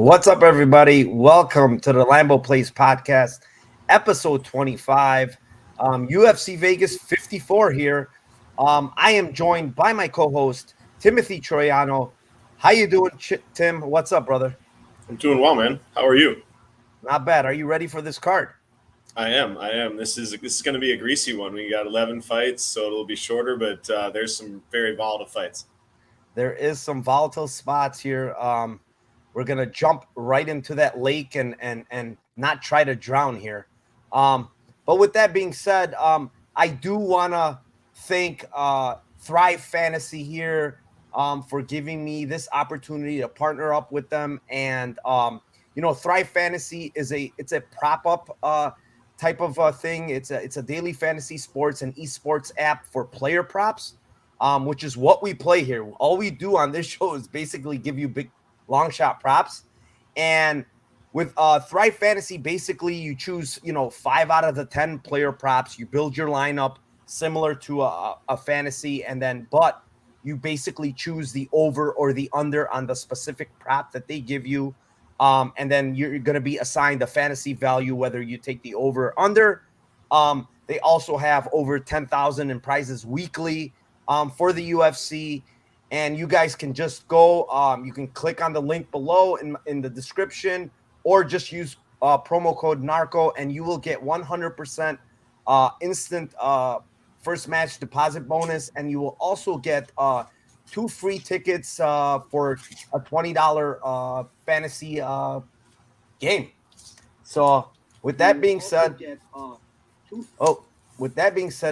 What's up, everybody? Welcome to the Lambo Plays podcast, episode 25, UFC Vegas 54 here. I am joined by my co-host, Timothy Troiano. How you doing, Tim? What's up, brother? I'm doing well, man. How are you? Not bad. Are you ready for this card? I am. This is going to be a greasy one. We got 11 fights, so it'll be shorter, but there's some very volatile fights. There is some volatile spots here. We're going to jump right into that lake and not try to drown here. But with that being said, I do want to thank Thrive Fantasy here for giving me this opportunity to partner up with them. And, Thrive Fantasy it's a prop-up type of thing. It's a daily fantasy sports and esports app for player props, which is what we play here. All we do on this show is basically give you big long shot props. And with Thrive Fantasy, basically you choose 5 out of the 10 player props. You build your lineup similar to a fantasy, but you basically choose the over or the under on the specific prop that they give you, and then you're going to be assigned a fantasy value whether you take the over or under. They also have over 10,000 in prizes weekly for the UFC. And you guys can just go, you can click on the link below in the description, or just use promo code NARCO, and you will get 100% instant first match deposit bonus. And you will also get 2 free tickets for a $20 fantasy game. So with that being said,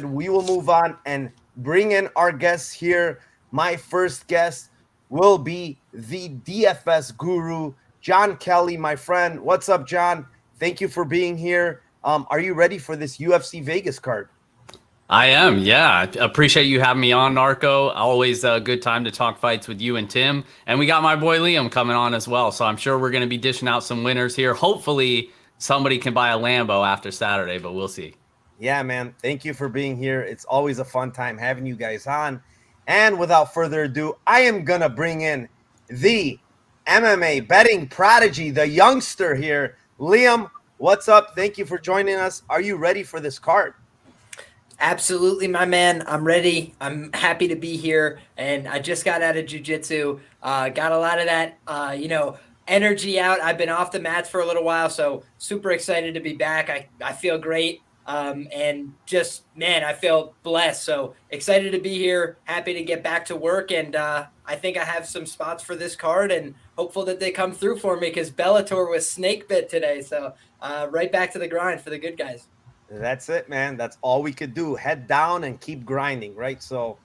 we will move on and bring in our guests here. My first guest will be the DFS guru, John Kelly, my friend. What's up, John? Thank you for being here. Are you ready for this UFC Vegas card? I am, yeah. I appreciate you having me on, Narco. Always a good time to talk fights with you and Tim. And we got my boy Liam coming on as well, so I'm sure we're going to be dishing out some winners here. Hopefully somebody can buy a Lambo after Saturday, but we'll see. Yeah, man. Thank you for being here. It's always a fun time having you guys on. And without further ado, I am going to bring in the MMA betting prodigy, the youngster here. Liam, what's up? Thank you for joining us. Are you ready for this card? Absolutely, my man. I'm ready. I'm happy to be here. And I just got out of jiu-jitsu. Got a lot of that, energy out. I've been off the mats for a little while, so super excited to be back. I feel great. And just, man, I feel blessed. So excited to be here, happy to get back to work. And I think I have some spots for this card and hopeful that they come through for me, because Bellator was snake bit today. So right back to the grind for the good guys. That's it, man. That's all we could do. Head down and keep grinding, right? So,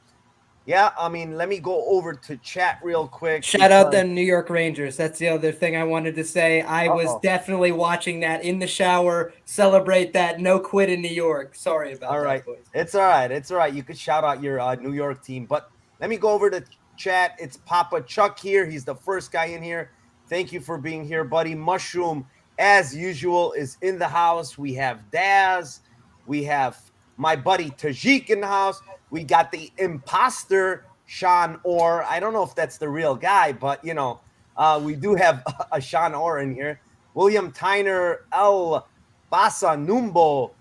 yeah, I mean, let me go over to chat real quick. Shout out them New York Rangers. That's the other thing I wanted to say. I was definitely watching that in the shower. Celebrate that. No quit in New York. Sorry about all that, right. boys. It's all right. It's all right. You could shout out your New York team. But let me go over to chat. It's Papa Chuck here. He's the first guy in here. Thank you for being here, buddy. Mushroom, as usual, is in the house. We have Daz. We have my buddy Tajik in the house. We got the imposter, Sean Orr. I don't know if that's the real guy, but, we do have a Sean Orr in here. William Tyner, El Basa Numbo.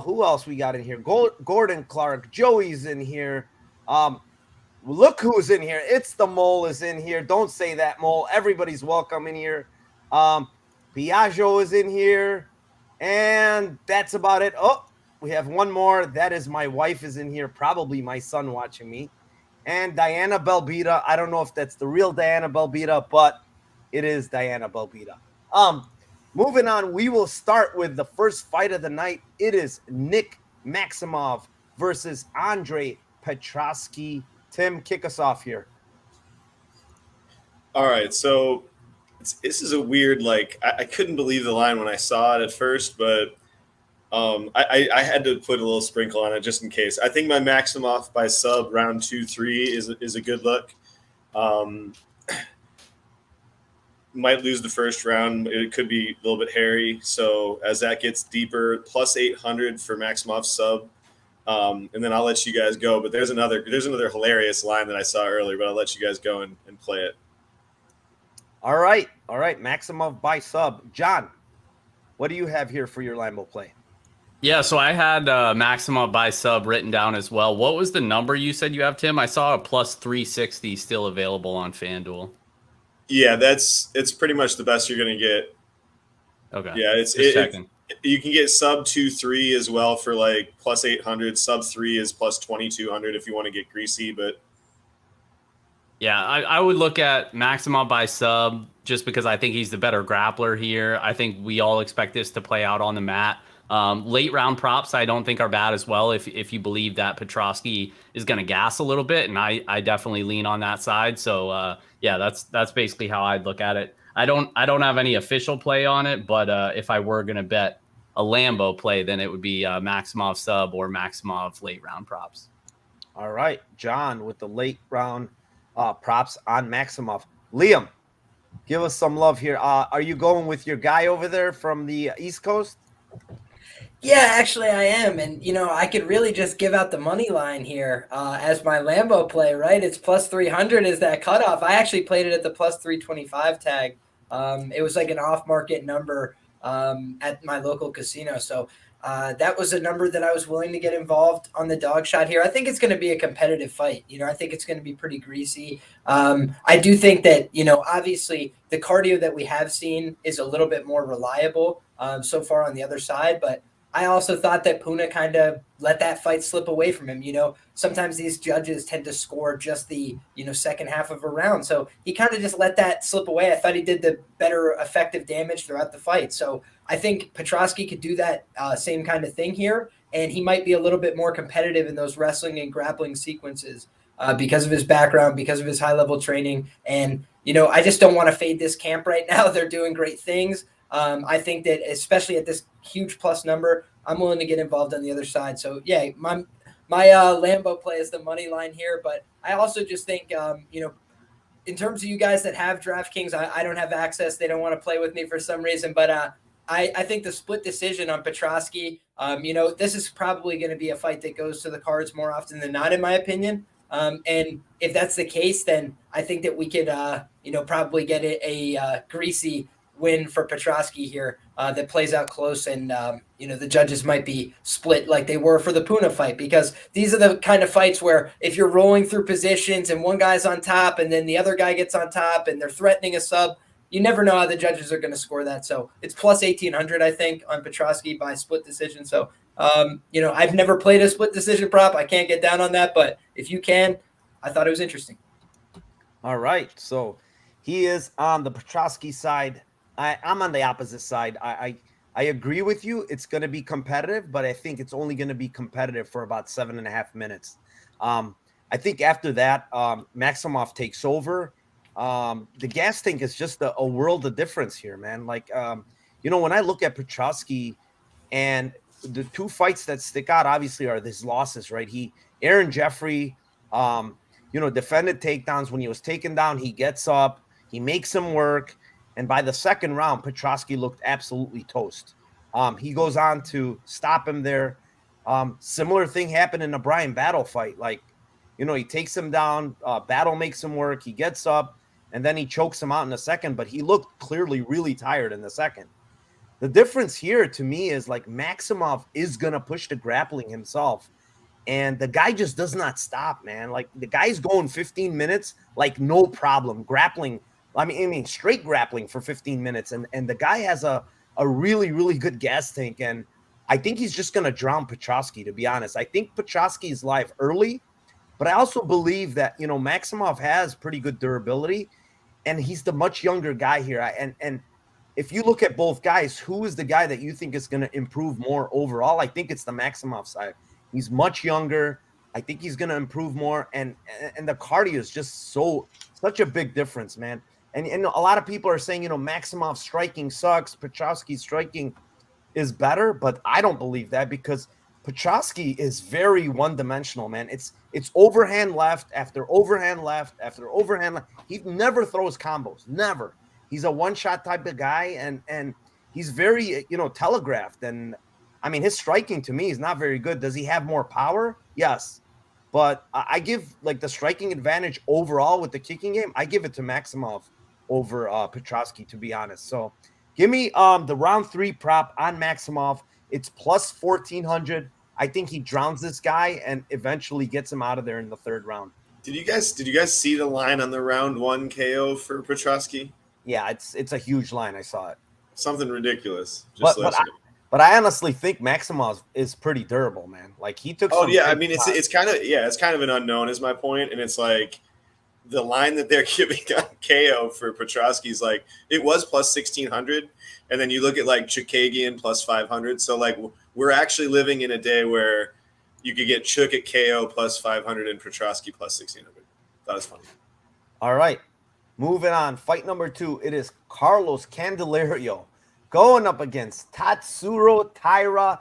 Who else we got in here? Gordon Clark. Joey's in here. Look who's in here. It's the Mole is in here. Don't say that, Mole. Everybody's welcome in here. Piaggio is in here. And that's about it. Oh, we have one more. That is my wife is in here. Probably my son watching me. And Diana Belbita. I don't know if that's the real Diana Belbita, but it is Diana Belbita. Moving on, we will start with the first fight of the night. It is Nick Maximov versus Andre Petroski. Tim, kick us off here. All right, so this is a weird, I couldn't believe the line when I saw it at first, but I had to put a little sprinkle on it just in case. I think my Maximov by sub round 2-3 is a good look. Might lose the first round. It could be a little bit hairy. So as that gets deeper, plus 800 for Maximov sub. And then I'll let you guys go. But there's another hilarious line that I saw earlier, but I'll let you guys go and play it. All right. All right, Maximov by sub. John, what do you have here for your Lambo play? Yeah, so I had Maxima by sub written down as well. What was the number you said you have, Tim? I saw a plus 360 still available on FanDuel. Yeah, it's pretty much the best you're going to get. Okay. Yeah, Just checking. You can get sub 2-3 as well for like plus 800. Sub 3 is plus 2200 if you want to get greasy. But yeah, I would look at Maxima by sub just because I think he's the better grappler here. I think we all expect this to play out on the mat. Late round props I don't think are bad as well if you believe that Petroski is going to gas a little bit, and I definitely lean on that side. So yeah, that's basically how I'd look at it. I don't have any official play on it, but if I were going to bet a Lambo play, then it would be Maximov sub or Maximov late round props. All right, John with the late round props on Maximov. Liam, give us some love here. Are you going with your guy over there from the East Coast? Yeah, actually I am. And, I could really just give out the money line here as my Lambo play, right? It's plus 300 is that cutoff. I actually played it at the plus 325 tag. It was like an off-market number at my local casino. So that was a number that I was willing to get involved on the dog shot here. I think it's going to be a competitive fight. I think it's going to be pretty greasy. I do think that, obviously the cardio that we have seen is a little bit more reliable so far on the other side, but I also thought that Puna kind of let that fight slip away from him. Sometimes these judges tend to score just the, second half of a round. So he kind of just let that slip away. I thought he did the better effective damage throughout the fight. So I think Petroski could do that same kind of thing here. And he might be a little bit more competitive in those wrestling and grappling sequences because of his background, because of his high level training. And, I just don't want to fade this camp right now. They're doing great things. I think that especially at this huge plus number, I'm willing to get involved on the other side. So yeah, my Lambo play is the money line here, but I also just think, in terms of you guys that have DraftKings, I don't have access. They don't want to play with me for some reason, but I think the split decision on Petroski, this is probably going to be a fight that goes to the cards more often than not, in my opinion. And if that's the case, then I think that we could, probably get a greasy win for Petroski here that plays out close, and the judges might be split like they were for the Puna fight, because these are the kind of fights where if you're rolling through positions and one guy's on top and then the other guy gets on top and they're threatening a sub, you never know how the judges are going to score that. So it's plus 1,800, I think, on Petroski by split decision. So I've never played a split decision prop. I can't get down on that, but if you can, I thought it was interesting. All right, so he is on the Petroski side. I'm on the opposite side. I agree with you. It's going to be competitive, but I think it's only going to be competitive for about 7.5 minutes. I think after that, Maximov takes over. The gas tank is just a world of difference here, man. Like, when I look at Petroski, and the two fights that stick out, obviously, are his losses, right? Aaron Jeffrey, defended takedowns. When he was taken down, he gets up, he makes him work. And by the second round, Petroski looked absolutely toast. He goes on to stop him there. Similar thing happened in the Brian Battle fight. Like, he takes him down, Battle makes him work, he gets up, and then he chokes him out in the second, but he looked clearly really tired in the second. The difference here to me is, like, Maximov is going to push the grappling himself. And the guy just does not stop, man. Like, the guy's going 15 minutes, like, no problem, grappling. I mean, straight grappling for 15 minutes. And the guy has a really, really good gas tank. And I think he's just going to drown Petroski, to be honest. I think Petroski is live early, but I also believe that, Maximov has pretty good durability, and he's the much younger guy here. And if you look at both guys, who is the guy that you think is going to improve more overall? I think it's the Maximov side. He's much younger. I think he's going to improve more. And the cardio is just such a big difference, man. And a lot of people are saying, Maximov's striking sucks, Petroski's striking is better, but I don't believe that, because Petroski is very one-dimensional, man. It's overhand left after overhand left after overhand left. He never throws combos, never. He's a one-shot type of guy, and he's very, telegraphed. And, I mean, his striking to me is not very good. Does he have more power? Yes. But I give, like, the striking advantage overall with the kicking game, I give it to Maximov over Petroski, to be honest. So give me the round 3 prop on Maximov. It's plus 1,400. I think he drowns this guy and eventually gets him out of there in the 3rd round. Did you guys see the line on the round 1 KO for Petroski? Yeah, it's a huge line. I saw it. Something ridiculous. But I honestly think Maximov is pretty durable, man. Like he took. Oh yeah, I mean it's kind of an unknown is my point, and it's like the line that they're giving on KO for Petroski is like it was plus 1,600, and then you look at like Chookagian plus 500. So like we're actually living in a day where you could get Chook at KO plus 500 and Petroski plus 1,600. That was funny. All right, moving on. Fight number 2. It is Carlos Candelario going up against Tatsuro Taira.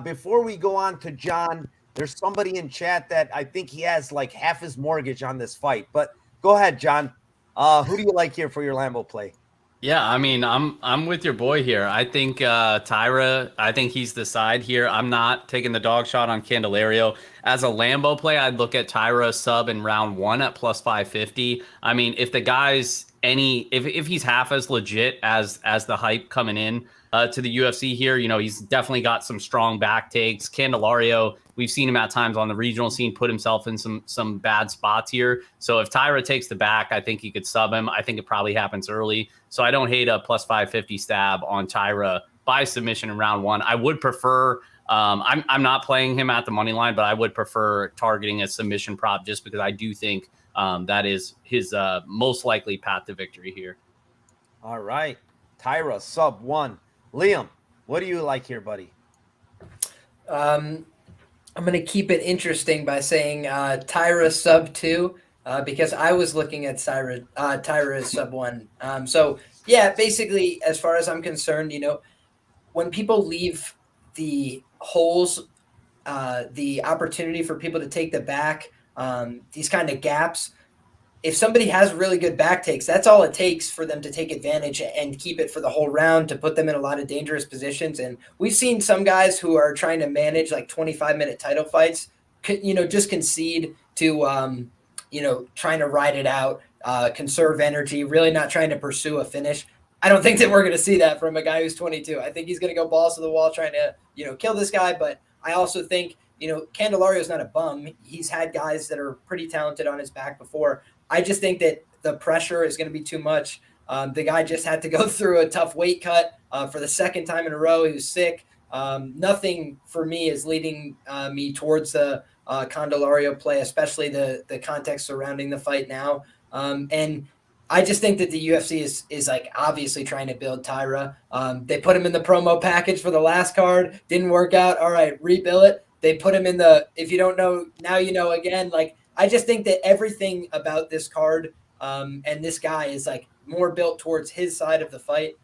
Before we go on to John, there's somebody in chat that I think he has like half his mortgage on this fight. But go ahead, John. Who do you like here for your Lambo play? Yeah, I mean, I'm with your boy here. I think Taira, I think he's the side here. I'm not taking the dog shot on Candelario. As a Lambo play, I'd look at Taira sub in round 1 at plus 550. I mean, if the guy's if he's half as legit as the hype coming in to the UFC here, you know, he's definitely got some strong back takes. Candelario, we've seen him at times on the regional scene put himself in some bad spots here. So if Taira takes the back, I think he could sub him. I think it probably happens early. So I don't hate a plus 550 stab on Taira by submission in round 1. I would prefer I'm not playing him at the money line, but I would prefer targeting a submission prop just because I do think that is his most likely path to victory here. All right. Taira sub 1. Liam, what do you like here, buddy? I'm going to keep it interesting by saying Taira sub 2 because I was looking at Taira sub 1. So, yeah, basically, as far as I'm concerned, you know, when people leave the holes, the opportunity for people to take the back, these kind of gaps, if somebody has really good back takes, that's all it takes for them to take advantage and keep it for the whole round to put them in a lot of dangerous positions. And we've seen some guys who are trying to manage like 25-minute title fights, you know, just concede to, you know, trying to ride it out, conserve energy, really not trying to pursue a finish. I don't think that we're going to see that from a guy who's 22. I think he's going to go balls to the wall trying to, you know, kill this guy. But I also think, you know, Candelario is not a bum. He's had guys that are pretty talented on his back before. I just think that the pressure is going to be too much. The guy just had to go through a tough weight cut for the 2nd time in a row. He was sick. Nothing for me is leading me towards the Candelario play, especially the context surrounding the fight now. And I just think that the UFC is like obviously trying to build Taira. They put him in the promo package for the last card. Didn't work out. All right, rebuild it. They put him in the, if you don't know, now you know again. Like, I just think that everything about this card and this guy is like more built towards his side of the fight.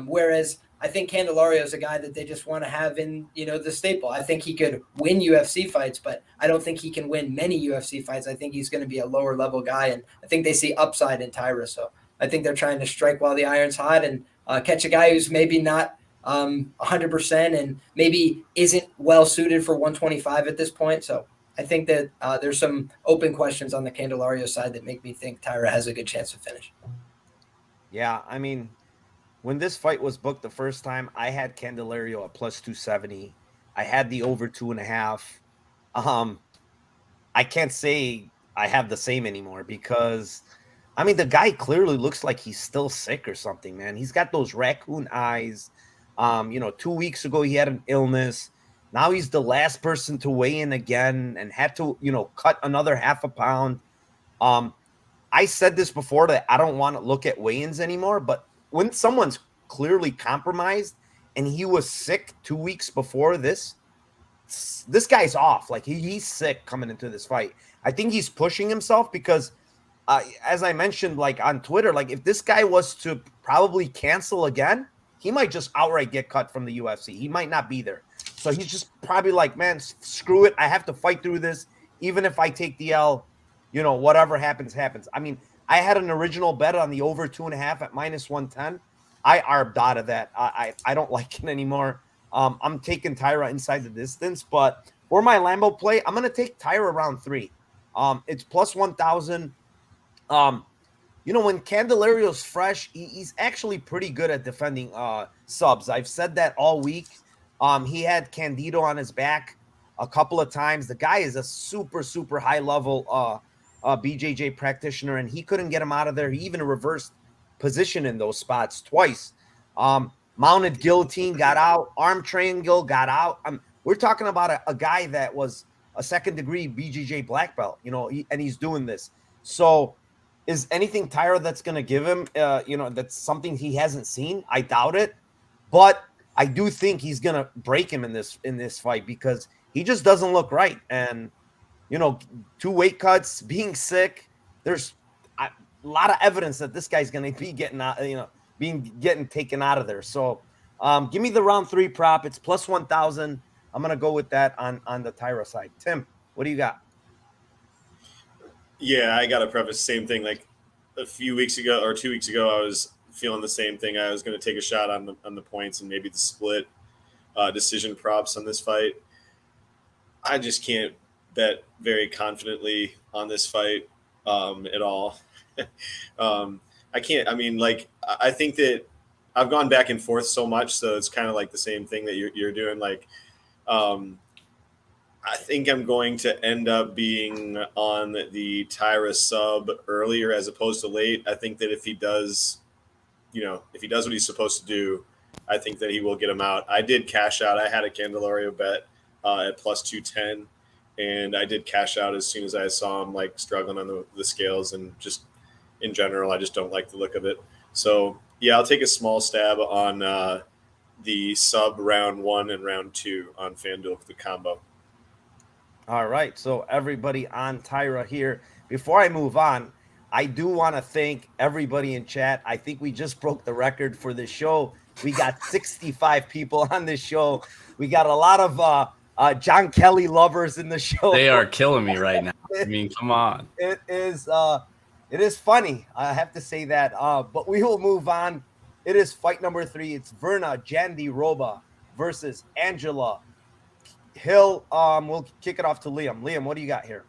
Whereas I think Candelario is a guy that they just want to have in, you know, the staple. I think he could win UFC fights, but I don't think he can win many UFC fights. I think he's going to be a lower level guy, and I think they see upside in Taira. So I think they're trying to strike while the iron's hot and catch a guy who's maybe not 100% and maybe isn't well suited for 125 at this point. So I think that there's some open questions on the Candelario side that make me think Taira has a good chance to finish. Yeah, I mean, when this fight was booked the first time, I had Candelario at plus 270. I had the over 2.5. I can't say I have the same anymore because, I mean, the guy clearly looks like he's still sick or something, man. He's got those raccoon eyes. You know, 2 weeks ago, he had an illness. Now he's the last person to weigh in again and had to, you know, cut another half a pound. I said this before that I don't want to look at weigh-ins anymore, but when someone's clearly compromised and he was sick 2 weeks before this guy's off. Like he's sick coming into this fight. I think he's pushing himself because, as I mentioned, like on Twitter, like if this guy was to probably cancel again, he might just outright get cut from the UFC. He might not be there. So he's just probably like, man, screw it. I have to fight through this. Even if I take the L, you know, whatever happens, happens. I mean, I had an original bet on the over 2.5 at minus 110. I arbed out of that. I don't like it anymore. I'm taking Taira inside the distance, but for my Lambo play, I'm going to take Taira round 3. It's plus 1,000. when Candelario's fresh, he's actually pretty good at defending subs. I've said that all week. He had Candido on his back a couple of times. The guy is a super, super high level BJJ practitioner, and he couldn't get him out of there. He even reversed position in those spots twice. Mounted guillotine got out, arm triangle got out. We're talking about a guy that was a second-degree BJJ black belt, and he's doing this. So is anything Taira that's going to give him, that's something he hasn't seen? I doubt it. But I do think he's going to break him in this fight because he just doesn't look right. And, 2 weight cuts, being sick, there's a lot of evidence that this guy's going to be getting out, getting taken out of there. So give me the round 3 prop. It's plus 1,000. I'm going to go with that on the Taira side. Tim, what do you got? Yeah, I got to preface the same thing. Like a few weeks ago or 2 weeks ago, I was feeling the same thing. I was going to take a shot on the points and maybe the split decision props on this fight. I just can't bet very confidently on this fight at all. I can't. I mean, like, I think that I've gone back and forth so much, so it's kind of like the same thing that you're doing. Like, I think I'm going to end up being on the Taira sub earlier as opposed to late. I think that if he does what he's supposed to do, I think that he will get him out. I did cash out. I had a Candelario bet at plus 210, and I did cash out as soon as I saw him like struggling on the scales, and just in general, I just don't like the look of it. So yeah, I'll take a small stab on the sub round 1 and round 2 on FanDuel, the combo. All right, so everybody on Taira here. Before I move on, I do want to thank everybody in chat. I think we just broke the record for this show. We got 65 people on this show. We got a lot of John Kelly lovers in the show. They are killing me right now. I mean, come on. It is funny. I have to say that. But we will move on. It is fight number 3. It's Verna Jandiroba versus Angela Hill. We'll kick it off to Liam. Liam, what do you got here?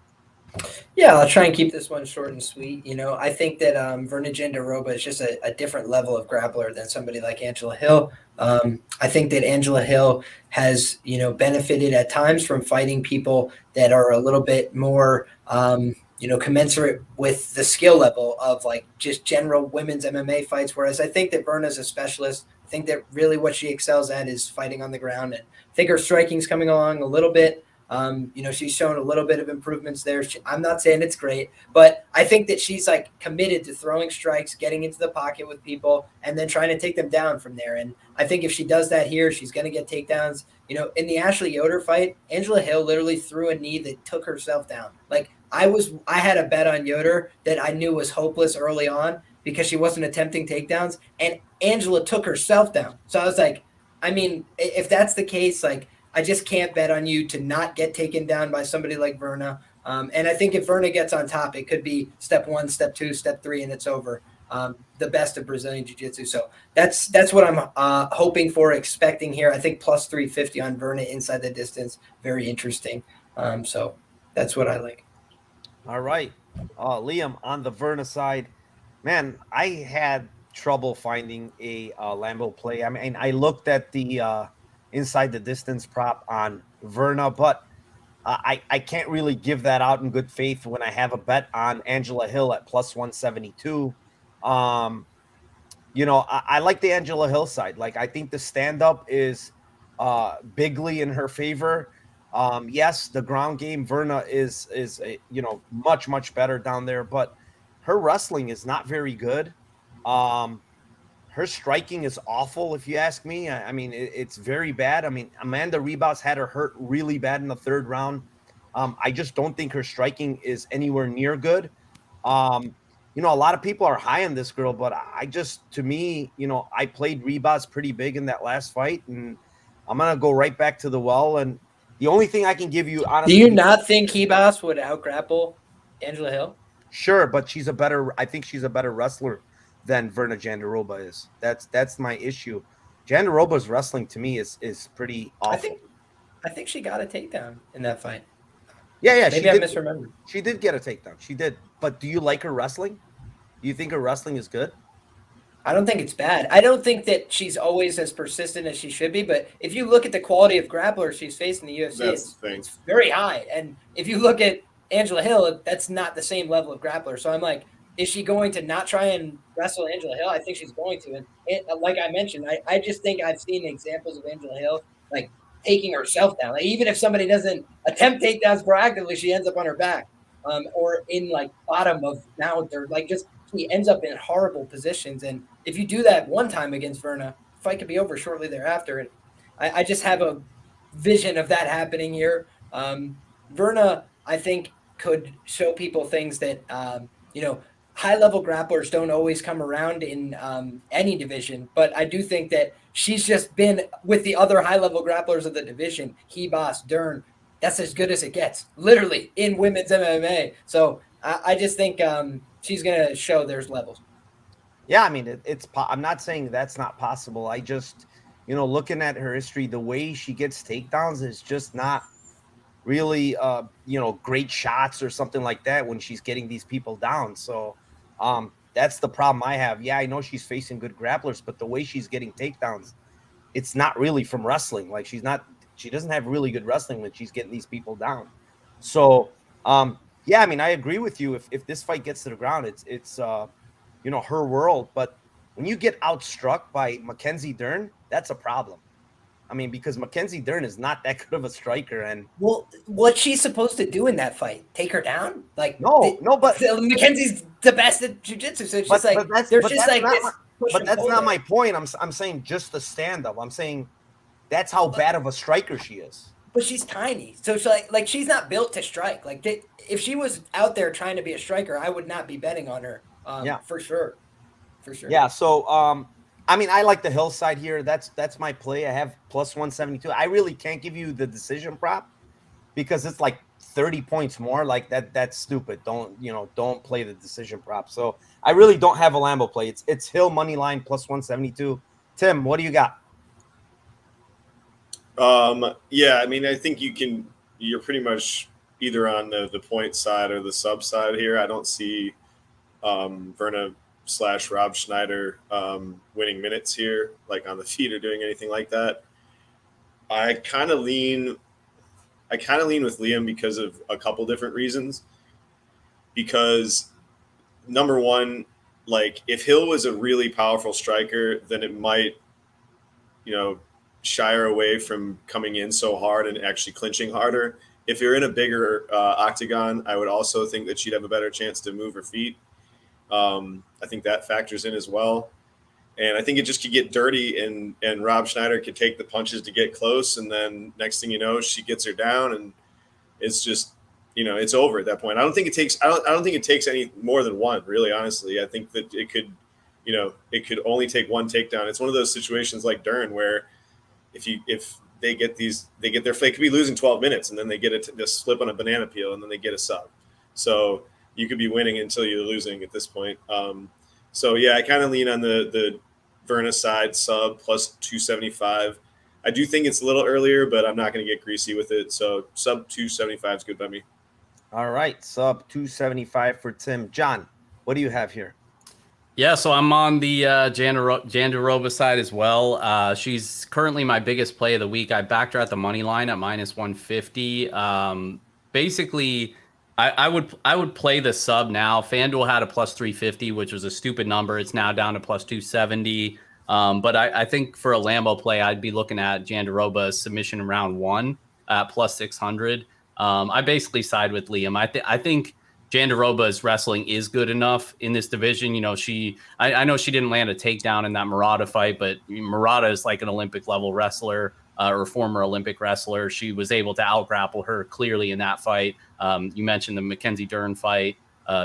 Yeah, I'll try and keep this one short and sweet. I think that Verna Jandiroba is just a different level of grappler than somebody like Angela Hill. I think that Angela Hill has, benefited at times from fighting people that are a little bit more, commensurate with the skill level of like just general women's MMA fights. Whereas I think that Verna's a specialist. I think that really what she excels at is fighting on the ground. And I think her striking's coming along a little bit. She's shown a little bit of improvements there. I'm not saying it's great, but I think that she's like committed to throwing strikes, getting into the pocket with people, and then trying to take them down from there. And I think if she does that here, she's going to get takedowns. In the Ashley Yoder fight, Angela Hill literally threw a knee that took herself down. Like I had a bet on Yoder that I knew was hopeless early on because she wasn't attempting takedowns, and Angela took herself down. So I was like, I mean, if that's the case, like, I just can't bet on you to not get taken down by somebody like Verna. And I think if Verna gets on top, it could be step 1, step 2, step 3, and it's over. The best of Brazilian Jiu-Jitsu. So that's what I'm hoping for, expecting here. I think plus 350 on Verna inside the distance. Very interesting. So that's what I like. All right. Liam, on the Verna side, man, I had trouble finding a Lambo play. I mean, I looked at the inside the distance prop on Verna, but I can't really give that out in good faith when I have a bet on Angela Hill at plus 172. I like the Angela Hill side. Like, I think the stand-up is bigly in her favor. Yes, the ground game, Verna is much, much better down there, but her wrestling is not very good. Her striking is awful, if you ask me. I mean, it's very bad. I mean, Amanda Ribas had her hurt really bad in the 3rd round. I just don't think her striking is anywhere near good. A lot of people are high on this girl, but I played Ribas pretty big in that last fight, and I'm going to go right back to the well. And the only thing I can give you, honestly. Do you not think Ribas would out-grapple Angela Hill? Sure, but I think she's a better wrestler than Verna Jandiroba is. That's my issue. Jandiroba's wrestling to me is pretty awful. I think she got a takedown in that fight. Yeah. Maybe I misremembered. She did get a takedown. She did. But do you like her wrestling? Do you think her wrestling is good? I don't think it's bad. I don't think that she's always as persistent as she should be, but if you look at the quality of grapplers she's faced in the UFC, it's very high. And if you look at Angela Hill, that's not the same level of grappler. So I'm like, is she going to not try and wrestle Angela Hill? I think she's going to. And like I mentioned, I just think I've seen examples of Angela Hill like taking herself down. Like even if somebody doesn't attempt takedowns proactively, she ends up on her back, or in like bottom of mount, or like just he ends up in horrible positions. And if you do that one time against Verna, the fight could be over shortly thereafter. And I just have a vision of that happening here. Verna, I think, could show people things that high-level grapplers don't always come around in any division, but I do think that she's just been with the other high-level grapplers of the division, Ribas, Dern. That's as good as it gets, literally, in women's MMA. So I just think she's going to show there's levels. Yeah, I mean, I'm not saying that's not possible. I just, looking at her history, the way she gets takedowns is just not really, great shots or something like that when she's getting these people down. So that's the problem I have. Yeah, I know she's facing good grapplers, but the way she's getting takedowns, it's not really from wrestling. Like she doesn't have really good wrestling when she's getting these people down. So, yeah, I mean, I agree with you. If this fight gets to the ground, it's her world. But when you get outstruck by Mackenzie Dern, that's a problem. I mean, because Mackenzie Dern is not that good of a striker, and what's she supposed to do in that fight? Take her down? Like but Mackenzie's the best at jiu-jitsu, so it's just but that's not my point. I'm saying just the stand up. I'm saying that's how bad of a striker she is. But she's tiny, so she's like she's not built to strike. Like if she was out there trying to be a striker, I would not be betting on her. For sure. Yeah. So I mean, I like the Hillside here. That's my play. I have plus 172. I really can't give you the decision prop because it's like 30 points more. Like that's stupid. Don't play the decision prop. So I really don't have a Lambo play. It's Hill money line plus 172. Tim, what do you got? Yeah, I mean, I think you're pretty much either on the point side or the sub side here. I don't see Verna / Rob Schneider winning minutes here, like on the feet or doing anything like that. I kind of lean with Liam because of a couple different reasons. Because number one, like if Hill was a really powerful striker, then it might, shy her away from coming in so hard and actually clinching harder. If you're in a bigger octagon, I would also think that she'd have a better chance to move her feet. I think that factors in as well. And I think it just could get dirty and Rob Schneider could take the punches to get close. And then next thing you know, she gets her down and it's just, it's over at that point. I don't think it takes any more than one, really, honestly. I think that it could only take one takedown. It's one of those situations like Dern where if they get they could be losing 12 minutes and then they get it to just slip on a banana peel and then they get a sub. So you could be winning until you're losing at this point. So yeah, I kind of lean on the Verna side sub plus 275. I do think it's a little earlier, but I'm not going to get greasy with it. So sub 275 is good by me. All right, sub 275 for Tim. John, what do you have here? Yeah, so I'm on the Jandiroba side as well. She's currently my biggest play of the week. I backed her at the money line at minus 150. Basically, I would play the sub now. FanDuel had a plus 350, which was a stupid number. It's now down to plus 270. But I think for a Lambo play, I'd be looking at Jandiroba's submission in round 1 at plus 600. I basically side with Liam. I think Jandiroba's wrestling is good enough in this division. I know she didn't land a takedown in that Murata fight, but Murata is like an Olympic level wrestler or former Olympic wrestler. She was able to out-grapple her clearly in that fight. You mentioned the Mackenzie Dern fight,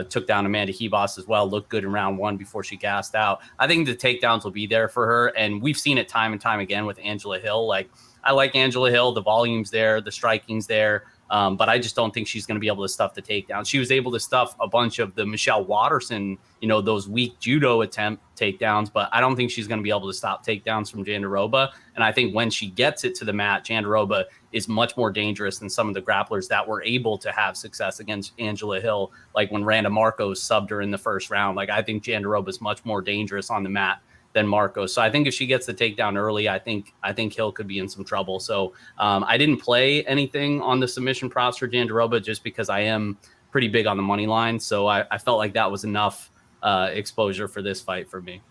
took down Amanda Ribas as well, looked good in round 1 before she gassed out. I think the takedowns will be there for her, and we've seen it time and time again with Angela Hill. Like, I like Angela Hill. The volume's there, the striking's there. But I just don't think she's going to be able to stuff the takedown. She was able to stuff a bunch of the Michelle Watterson, those weak judo attempt takedowns, but I don't think she's going to be able to stop takedowns from Jandiroba. And I think when she gets it to the mat, Jandiroba is much more dangerous than some of the grapplers that were able to have success against Angela Hill, like when Randa Marcos subbed her in the first round. Like, I think Jandiroba is much more dangerous on the mat than Marcos. So I think if she gets the takedown early, I think Hill could be in some trouble. So I didn't play anything on the submission props for Jandiroba just because I am pretty big on the money line. So I felt like that was enough exposure for this fight for me.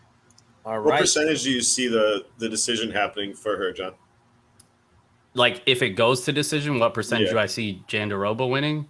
All right. What percentage do you see the decision happening for her, John? Like, if it goes to decision, what percentage do I see Jandiroba winning?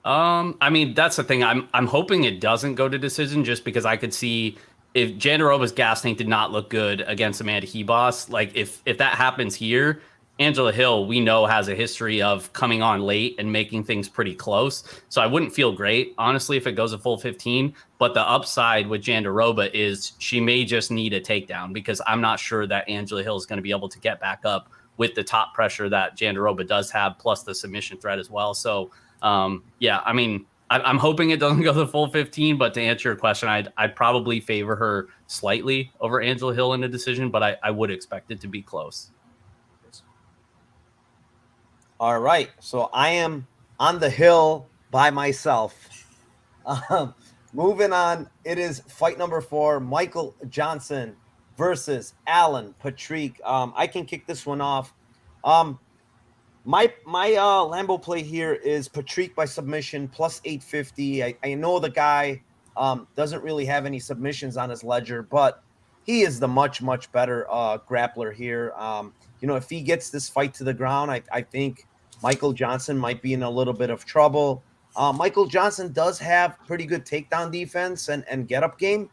I mean, that's the thing. I'm hoping it doesn't go to decision, just because I could see if Jandiroba's gas tank did not look good against Amanda Hebos, like if that happens here, Angela Hill, we know, has a history of coming on late and making things pretty close. So I wouldn't feel great, honestly, if it goes a full 15. But the upside with Jandiroba is she may just need a takedown, because I'm not sure that Angela Hill is going to be able to get back up with the top pressure that Jandiroba does have, plus the submission threat as well. So, yeah, I mean, I'm hoping it doesn't go the full 15, but to answer your question, I'd probably favor her slightly over Angela Hill in a decision, but I would expect it to be close. All right, so I am on the hill by myself. Moving on, it is fight number 4, Michael Johnson versus Alan Patrick. I can kick this one off. My Lambo play here is Patrick by submission plus 850. I know the guy doesn't really have any submissions on his ledger, but he is the much better grappler here. If he gets this fight to the ground, I think Michael Johnson might be in a little bit of trouble. Michael Johnson does have pretty good takedown defense and get-up game,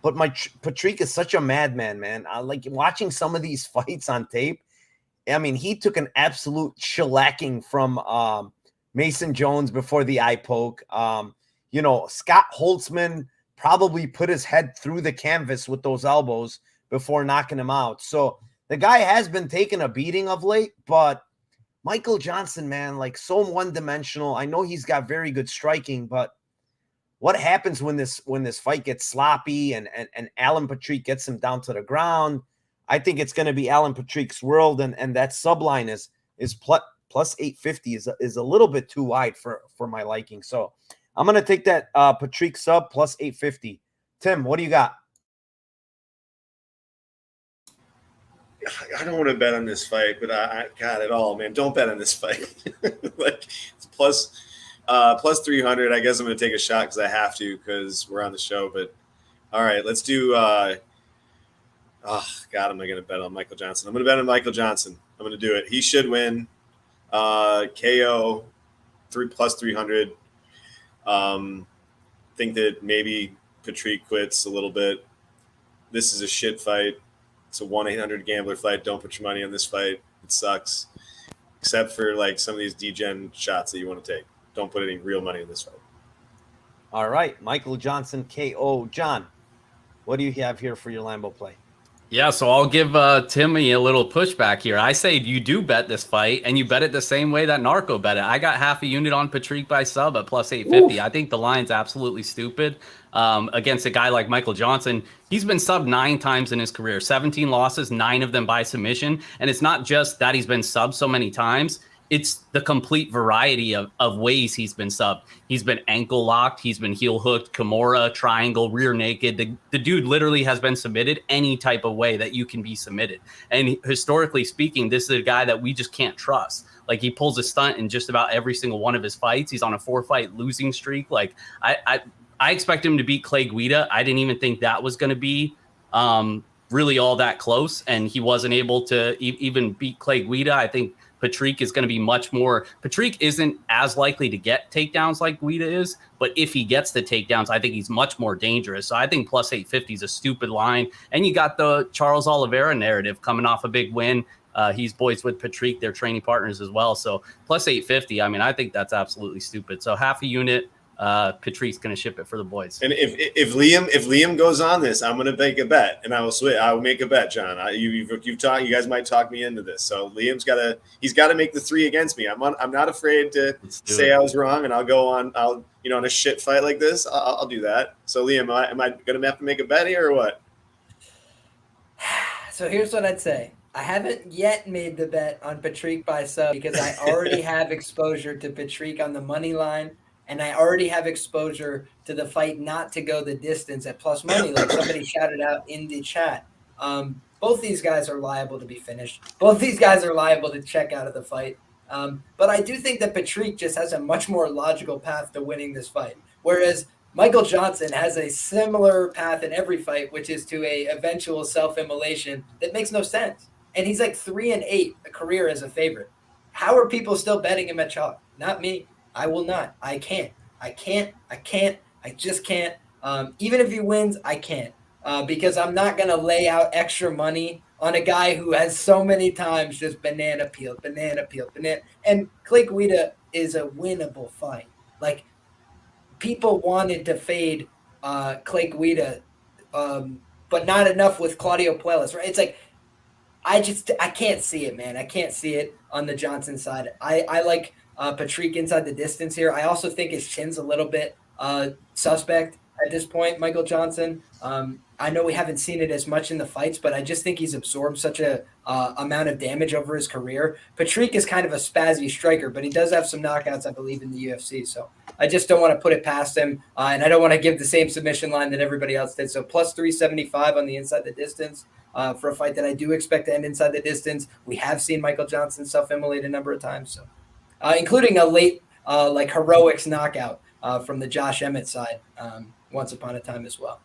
but Patrick is such a madman, man. I like watching some of these fights on tape. I mean, he took an absolute shellacking from Mason Jones before the eye poke. Scott Holtzman probably put his head through the canvas with those elbows before knocking him out. So the guy has been taking a beating of late, but Michael Johnson, man, like so one-dimensional. I know he's got very good striking, but what happens when this fight gets sloppy and Alan Patrick gets him down to the ground? I think it's going to be Alan Patrick's world, and that subline is plus 850 is a little bit too wide for my liking. So I'm going to take that Patrick sub plus 850. Tim, what do you got? I don't want to bet on this fight, but I got it all, man. Don't bet on this fight. Like, it's plus 300. I guess I'm going to take a shot because I have to, because we're on the show. But all right, let's do. Oh God, am I going to bet on Michael Johnson? I'm going to bet on Michael Johnson. I'm going to do it. He should win. KO, plus 300. Think that maybe Patrick quits a little bit. This is a shit fight. It's a 1-800-gambler fight. Don't put your money on this fight. It sucks. Except for like some of these degen shots that you want to take. Don't put any real money in this fight. All right, Michael Johnson KO. John, what do you have here for your Lambo play? Yeah, so I'll give Timmy a little pushback here. I say you do bet this fight, and you bet it the same way that Narco bet it. I got half a unit on Patrick by sub at plus 850. Oof. I think the line's absolutely stupid against a guy like Michael Johnson. He's been subbed 9 times in his career, 17 losses, 9 of them by submission. And it's not just that he's been subbed so many times. It's the complete variety of ways he's been subbed. He's been ankle locked. He's been heel hooked, Kimura, triangle, rear naked. The dude literally has been submitted any type of way that you can be submitted. And historically speaking, this is a guy that we just can't trust. Like, he pulls a stunt in just about every single one of his fights. He's on a 4-fight losing streak. Like, I expect him to beat Clay Guida. I didn't even think that was going to be really all that close. And he wasn't able to even beat Clay Guida. I think Patrick is going to be much more. Patrick isn't as likely to get takedowns like Guida is, but if he gets the takedowns, I think he's much more dangerous. So I think plus 850 is a stupid line. And you got the Charles Oliveira narrative coming off a big win. He's boys with Patrick, they're training partners as well. So plus 850, I mean, I think that's absolutely stupid. So half a unit Patrick's going to ship it for the boys. And if Liam goes on this, I'm going to make a bet, and I will make a bet, John. You guys might talk me into this. So Liam's got to make the 3 against me. I'm not afraid to say I was wrong, and I'll go on. On a shit fight like this, I'll do that. So Liam, am I going to have to make a bet here or what? So here's what I'd say. I haven't yet made the bet on Patrick by sub because I already have exposure to Patrick on the money line, and I already have exposure to the fight not to go the distance at plus money, like somebody shouted out in the chat. Both these guys are liable to be finished. Both these guys are liable to check out of the fight. But I do think that Patrick just has a much more logical path to winning this fight, whereas Michael Johnson has a similar path in every fight, which is to a eventual self-immolation that makes no sense. And he's like 3-8 a career as a favorite. How are people still betting him at chalk? Not me. I will not. I can't. I just can't. Even if he wins, I can't. Because I'm not going to lay out extra money on a guy who has so many times just banana peeled. And Clay Guida is a winnable fight. Like, people wanted to fade Clay Guida, but not enough with Claudio Puelles, right? It's like, I can't see it, man. I can't see it on the Johnson side. I like Patrick inside the distance here. I also think his chin's a little bit suspect at this point, Michael Johnson. I know we haven't seen it as much in the fights, but I just think he's absorbed such a amount of damage over his career. Patrick is kind of a spazzy striker, but he does have some knockouts, I believe, in the UFC. So I just don't want to put it past him, and I don't want to give the same submission line that everybody else did. So plus 375 on the inside the distance for a fight that I do expect to end inside the distance. We have seen Michael Johnson self-immolate a number of times, so including a late heroics knockout from the Josh Emmett side once upon a time as well.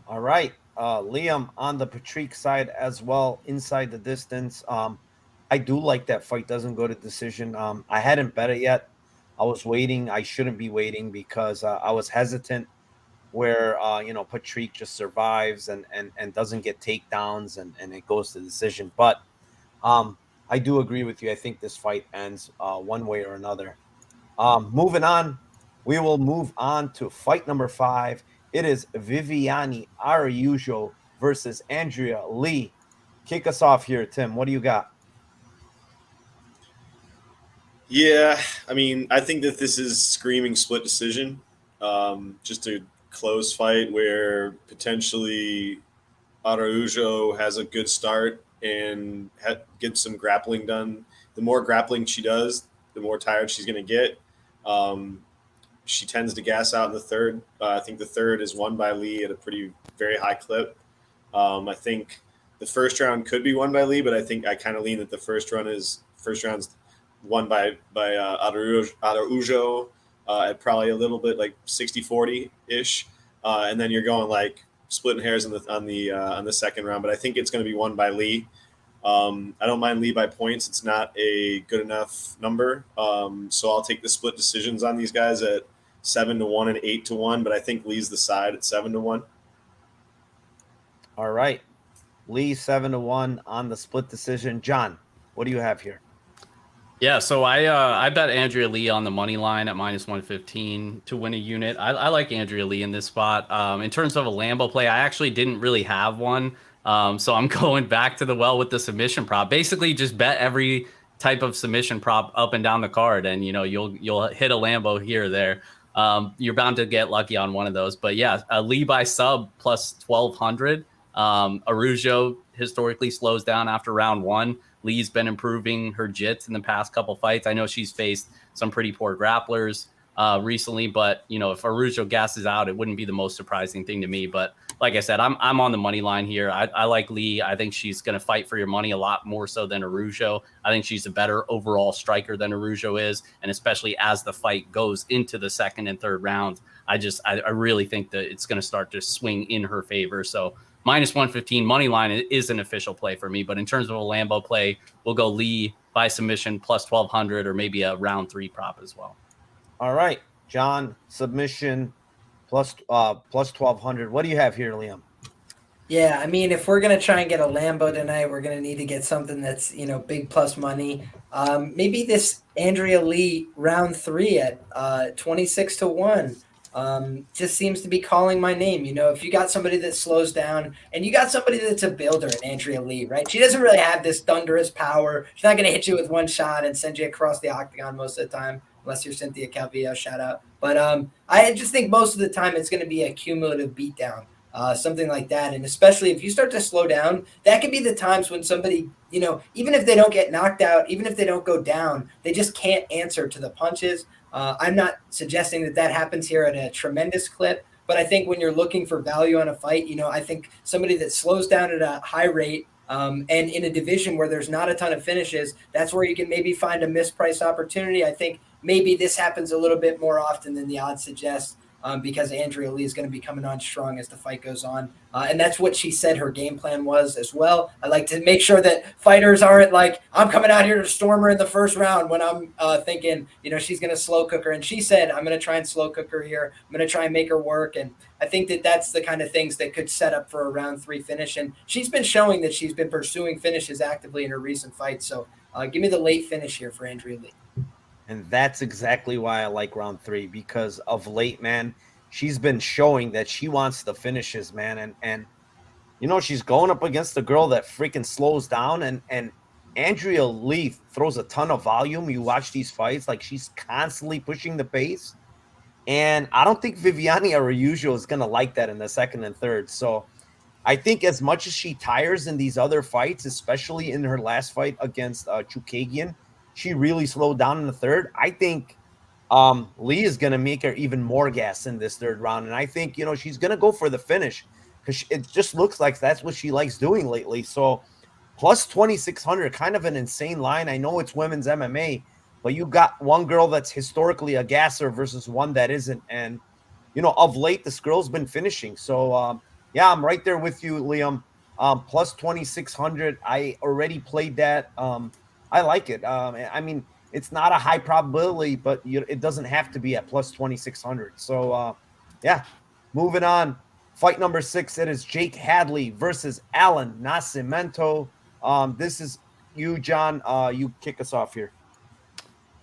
All right. Liam on the Patrick side as well, inside the distance. I do like that fight doesn't go to decision. I hadn't bet it yet. I was waiting. I shouldn't be waiting because I was hesitant where, Patrick just survives and doesn't get takedowns and it goes to decision. But I do agree with you. I think this fight ends one way or another. Moving on, we will move on to fight number 5. It is Viviane Araujo versus Andrea Lee. Kick us off here, Tim. What do you got? Yeah, I mean, I think that this is screaming split decision. Just a close fight where potentially Araujo has a good start and gets some grappling done. The more grappling she does, the more tired she's going to get. She tends to gas out in the third. I think the third is won by Lee at a very high clip. I think the first round could be won by Lee, but I think I kind of lean that the first round's won by Araujo at probably a little bit like 60-40 ish, and then you're going like splitting hairs on the second round. But I think it's going to be won by Lee. I don't mind Lee by points. It's not a good enough number, so I'll take the split decisions on these guys at 7-1 and 8-1. But I think Lee's the side at 7-1. All right, Lee 7-1 on the split decision. John, what do you have here? Yeah, so I bet Andrea Lee on the money line at minus 115 to win a unit. I like Andrea Lee in this spot. In terms of a Lambo play, I actually didn't really have one. So I'm going back to the well with the submission prop. Basically, just bet every type of submission prop up and down the card, and you'll hit a Lambo here or there. You're bound to get lucky on one of those. But yeah, Lee by sub plus 1,200. Araujo historically slows down after round 1. Lee's been improving her jits in the past couple fights. I know she's faced some pretty poor grapplers recently, but if Araujo gasses out, it wouldn't be the most surprising thing to me. But like I said, I'm on the money line here. I like Lee. I think she's going to fight for your money a lot more so than Araujo. I think she's a better overall striker than Araujo is, and especially as the fight goes into the second and third round, I really think that it's going to start to swing in her favor. So minus 115 money line is an official play for me. But in terms of a Lambo play, we'll go Lee by submission plus 1,200 or maybe a round 3 prop as well. All right, John, submission plus 1,200. What do you have here, Liam? Yeah, I mean, if we're gonna try and get a Lambo tonight, we're gonna need to get something that's big plus money. Maybe this Andrea Lee round 3 at 26-1 just seems to be calling my name. If you got somebody that slows down and you got somebody that's a builder in Andrea Lee, right? She doesn't really have this thunderous power. She's not gonna hit you with one shot and send you across the octagon most of the time, unless you're Cynthia Calvillo, shout out. But I just think most of the time it's gonna be a cumulative beatdown. Something like that. And especially if you start to slow down, that could be the times when somebody, even if they don't get knocked out, even if they don't go down, they just can't answer to the punches. I'm not suggesting that happens here at a tremendous clip, but I think when you're looking for value on a fight, I think somebody that slows down at a high rate and in a division where there's not a ton of finishes, that's where you can maybe find a mispriced opportunity. I think maybe this happens a little bit more often than the odds suggest. Because Andrea Lee is going to be coming on strong as the fight goes on. And that's what she said her game plan was as well. I like to make sure that fighters aren't like, I'm coming out here to storm her in the first round when I'm thinking, she's going to slow cook her. And she said, I'm going to try and slow cook her here. I'm going to try and make her work. And I think that that's the kind of things that could set up for a round 3 finish. And she's been showing that she's been pursuing finishes actively in her recent fights. So give me the late finish here for Andrea Lee. And that's exactly why I like round 3, because of late, man, she's been showing that she wants the finishes, man. And she's going up against a girl that freaking slows down. And Andrea Lee throws a ton of volume. You watch these fights, like she's constantly pushing the pace. And I don't think Viviane Araujo is going to like that in the second and third. So I think as much as she tires in these other fights, especially in her last fight against Chookagian, she really slowed down in the third. I think Lee is going to make her even more gas in this third round. And I think, she's going to go for the finish because it just looks like that's what she likes doing lately. So plus 2,600, kind of an insane line. I know it's women's MMA, but you got one girl that's historically a gasser versus one that isn't. And, of late, this girl's been finishing. So, yeah, I'm right there with you, Liam. Plus 2,600. I already played that. I like it. I mean, it's not a high probability, but it doesn't have to be at plus 2,600. So, yeah, moving on. Fight number 6, it is Jake Hadley versus Alan Nascimento. This is you, John. You kick us off here.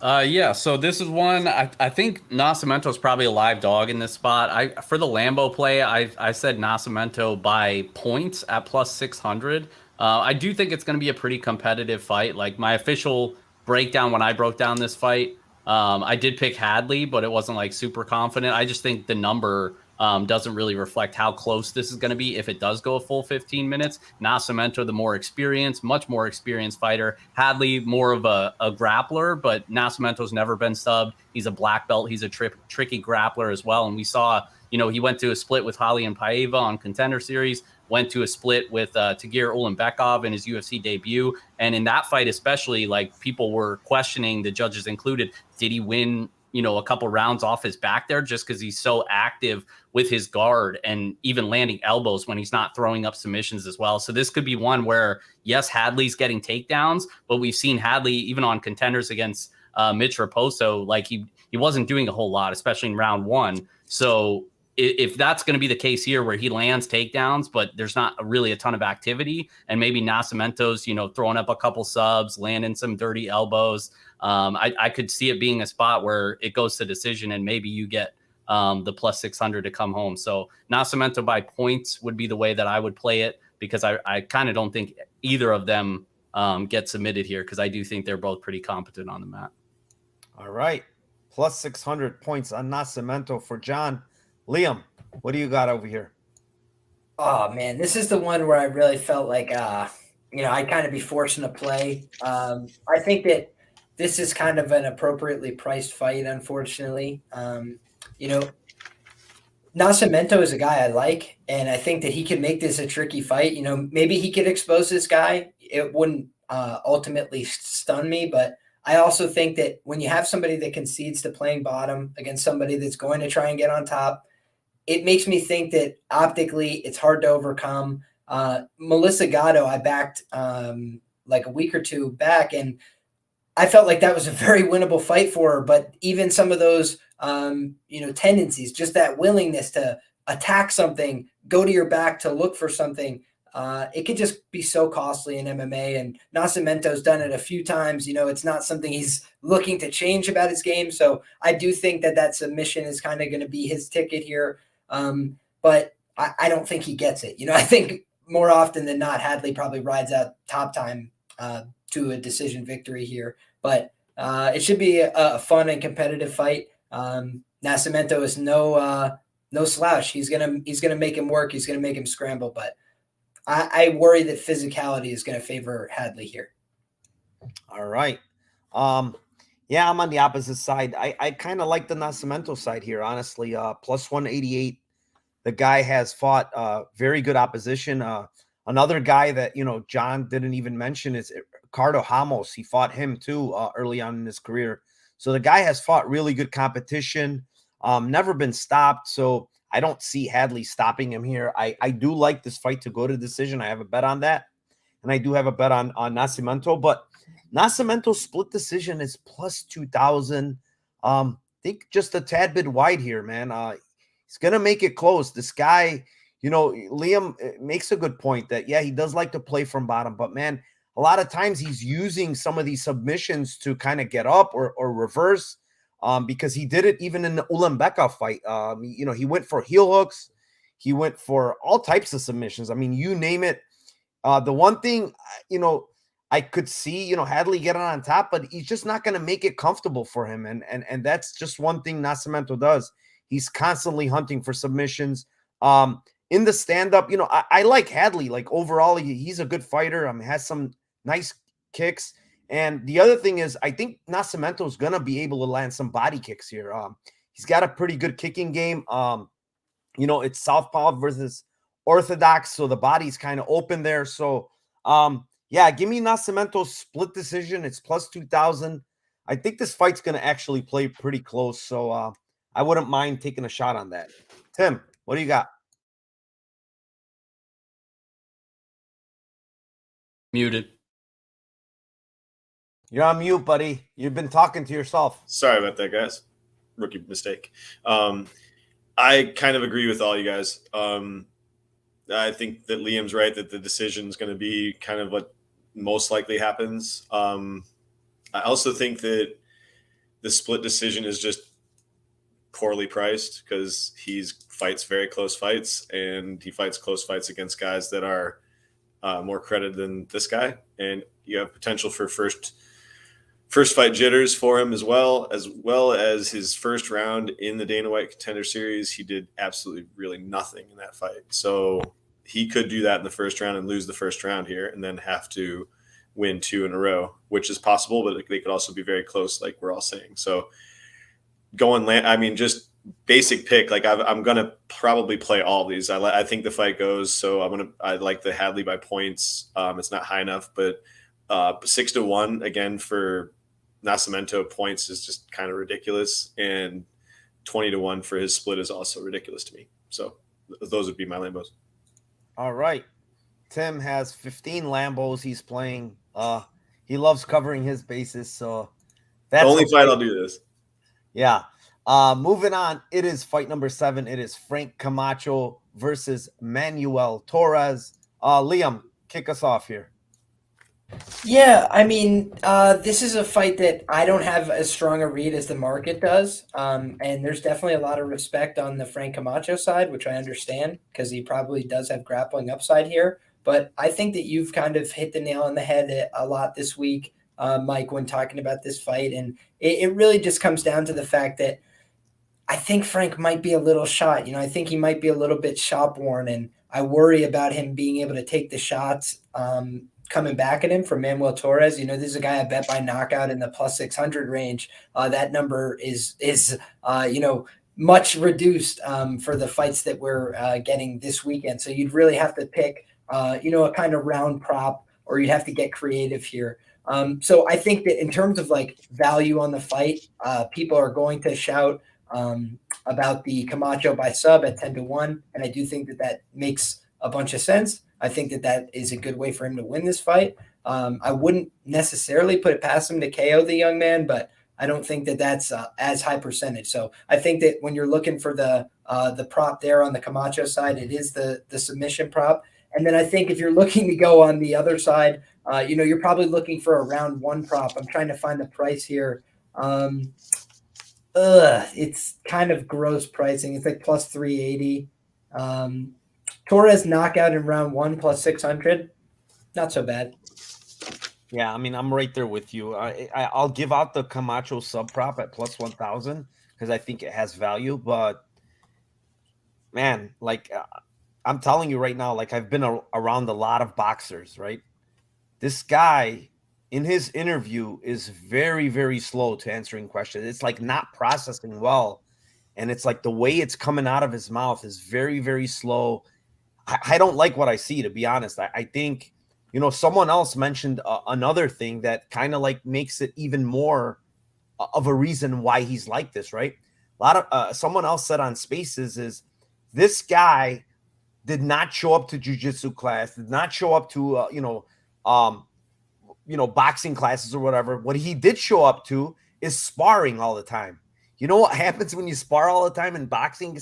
Yeah, so this is one, I think Nascimento is probably a live dog in this spot. For the Lambo play, I said Nascimento by points at plus 600. I do think it's going to be a pretty competitive fight. Like my official breakdown when I broke down this fight, I did pick Hadley, but it wasn't like super confident. I just think the number doesn't really reflect how close this is going to be if it does go a full 15 minutes. Nascimento, the more experienced, much more experienced fighter. Hadley, more of a grappler, but Nascimento's never been subbed. He's a black belt. He's a tricky grappler as well. And we saw, he went to a split with Raulian Paiva on Contender Series, went to a split with Tagir Ulanbekov in his UFC debut. And in that fight especially, like people were questioning, the judges included, did he win a couple rounds off his back there just because he's so active with his guard and even landing elbows when he's not throwing up submissions as well. So this could be one where, yes, Hadley's getting takedowns, but we've seen Hadley even on Contenders against Mitch Raposo, like he wasn't doing a whole lot, especially in round 1. So if that's going to be the case here where he lands takedowns, but there's not really a ton of activity, and maybe Nascimento's, throwing up a couple subs, landing some dirty elbows, I could see it being a spot where it goes to decision and maybe you get the plus 600 to come home. So Nascimento by points would be the way that I would play it, because I kind of don't think either of them get submitted here, because I do think they're both pretty competent on the mat. All right. Plus 600 points on Nascimento for John. Liam, what do you got over here? Oh, man, this is the one where I really felt like, I'd kind of be forcing a play. I think that this is kind of an appropriately priced fight, unfortunately. Nascimento is a guy I like, and I think that he could make this a tricky fight. Maybe he could expose this guy. It wouldn't ultimately stun me, but I also think that when you have somebody that concedes to playing bottom against somebody that's going to try and get on top, it makes me think that optically it's hard to overcome. Melissa Gatto, I backed like a week or two back, and I felt like that was a very winnable fight for her. But even some of those, tendencies, just that willingness to attack something, go to your back to look for something, it could just be so costly in MMA. And Nascimento's done it a few times. It's not something he's looking to change about his game. So I do think that submission is kind of going to be his ticket here. But I don't think he gets it. I think more often than not, Hadley probably rides out top time to a decision victory here. But it should be a fun and competitive fight. Nascimento is no slouch. He's gonna make him work. He's gonna make him scramble. But I worry that physicality is gonna favor Hadley here. All right. Yeah, I'm on the opposite side. I kind of like the Nascimento side here, honestly. Plus 188. The guy has fought very good opposition. Another guy that Jon didn't even mention is Ricardo Ramos. He fought him too early on in his career. So the guy has fought really good competition. Never been stopped. So I don't see Hadley stopping him here. I do like this fight to go to decision. I have a bet on that. And I do have a bet on Nascimento. But Nascimento's split decision is plus 2,000. I think just a tad bit wide here, man. He's going to make it close. This guy, Liam makes a good point that, yeah, he does like to play from bottom. But, man, a lot of times he's using some of these submissions to kind of get up or reverse because he did it even in the Ulambeka fight. He went for heel hooks. He went for all types of submissions. I mean, you name it. The one thing, I could see, Hadley getting on top, but he's just not going to make it comfortable for him. And that's just one thing Nascimento does. He's constantly hunting for submissions. In the stand-up, I like Hadley. Like, overall, he's a good fighter. Has some nice kicks. And the other thing is, I think Nascimento is going to be able to land some body kicks here. He's got a pretty good kicking game. It's southpaw versus orthodox, so the body's kind of open there. So, yeah, give me Nascimento's split decision. It's plus 2,000. I think this fight's going to actually play pretty close. So, I wouldn't mind taking a shot on that. Tim, what do you got? Muted. You're on mute, buddy. You've been talking to yourself. Sorry about that, guys. Rookie mistake. I kind of agree with all you guys. I think that Liam's right that the decision is going to be kind of what most likely happens. I also think that the split decision is just poorly priced because he fights very close fights, and he fights close fights against guys that are more credited than this guy, and you have potential for first fight jitters for him as well as his first round in the Dana White Contender Series. He did absolutely really nothing in that fight, so he could do that in the first round and lose the first round here, and then have to win 2 in a row, which is possible, but they could also be very close, like we're all saying. So just basic pick. Like I'm gonna probably play all these. I think the fight goes. So I like the Hadley by points. It's not high enough, but 6-1 again for Nascimento points is just kind of ridiculous, and 20-1 for his split is also ridiculous to me. So those would be my Lambos. All right, Tim has 15 Lambos he's playing. He loves covering his bases, so that's the only fight I'll do this. Yeah. Moving on, it is fight number 7. It is Frank Camacho versus Manuel Torres. Liam, kick us off here. Yeah, this is a fight that I don't have as strong a read as the market does. And there's definitely a lot of respect on the Frank Camacho side, which I understand because he probably does have grappling upside here. But I think that you've kind of hit the nail on the head a lot this week, Mike, when talking about this fight. And it really just comes down to the fact that I think Frank might be a little shot. I think he might be a little bit shop worn, and I worry about him being able to take the shots coming back at him from Manuel Torres. This is a guy I bet by knockout in the plus 600 range. That number is much reduced for the fights that we're getting this weekend. So you'd really have to pick, a kind of round prop, or you'd have to get creative here. So I think that in terms of like value on the fight, people are going to shout about the Camacho by sub at 10-1. And I do think that makes a bunch of sense. I think that is a good way for him to win this fight. I wouldn't necessarily put it past him to KO the young man, but I don't think that that's as high percentage. So I think that when you're looking for the prop there on the Camacho side, it is the submission prop. And then I think if you're looking to go on the other side, you're probably looking for a round one prop. I'm trying to find the price here. It's kind of gross pricing. It's like plus 380. Torres knockout in round one plus 600. Not so bad. Yeah, I mean, I'm right there with you. I'll give out the Camacho sub prop at plus 1,000 because I think it has value. But man, like I'm telling you right now, like I've been around a lot of boxers, right? This guy in his interview is very, very slow to answering questions. It's like not processing well. And it's like the way it's coming out of his mouth is very, very slow. I don't like what I see, to be honest. I think, someone else mentioned another thing that kind of like makes it even more of a reason why he's like this, right? A lot of someone else said on Spaces is this guy did not show up to jiu-jitsu class, did not show up to boxing classes or whatever. What he did show up to is sparring all the time. You know what happens when you spar all the time in boxing?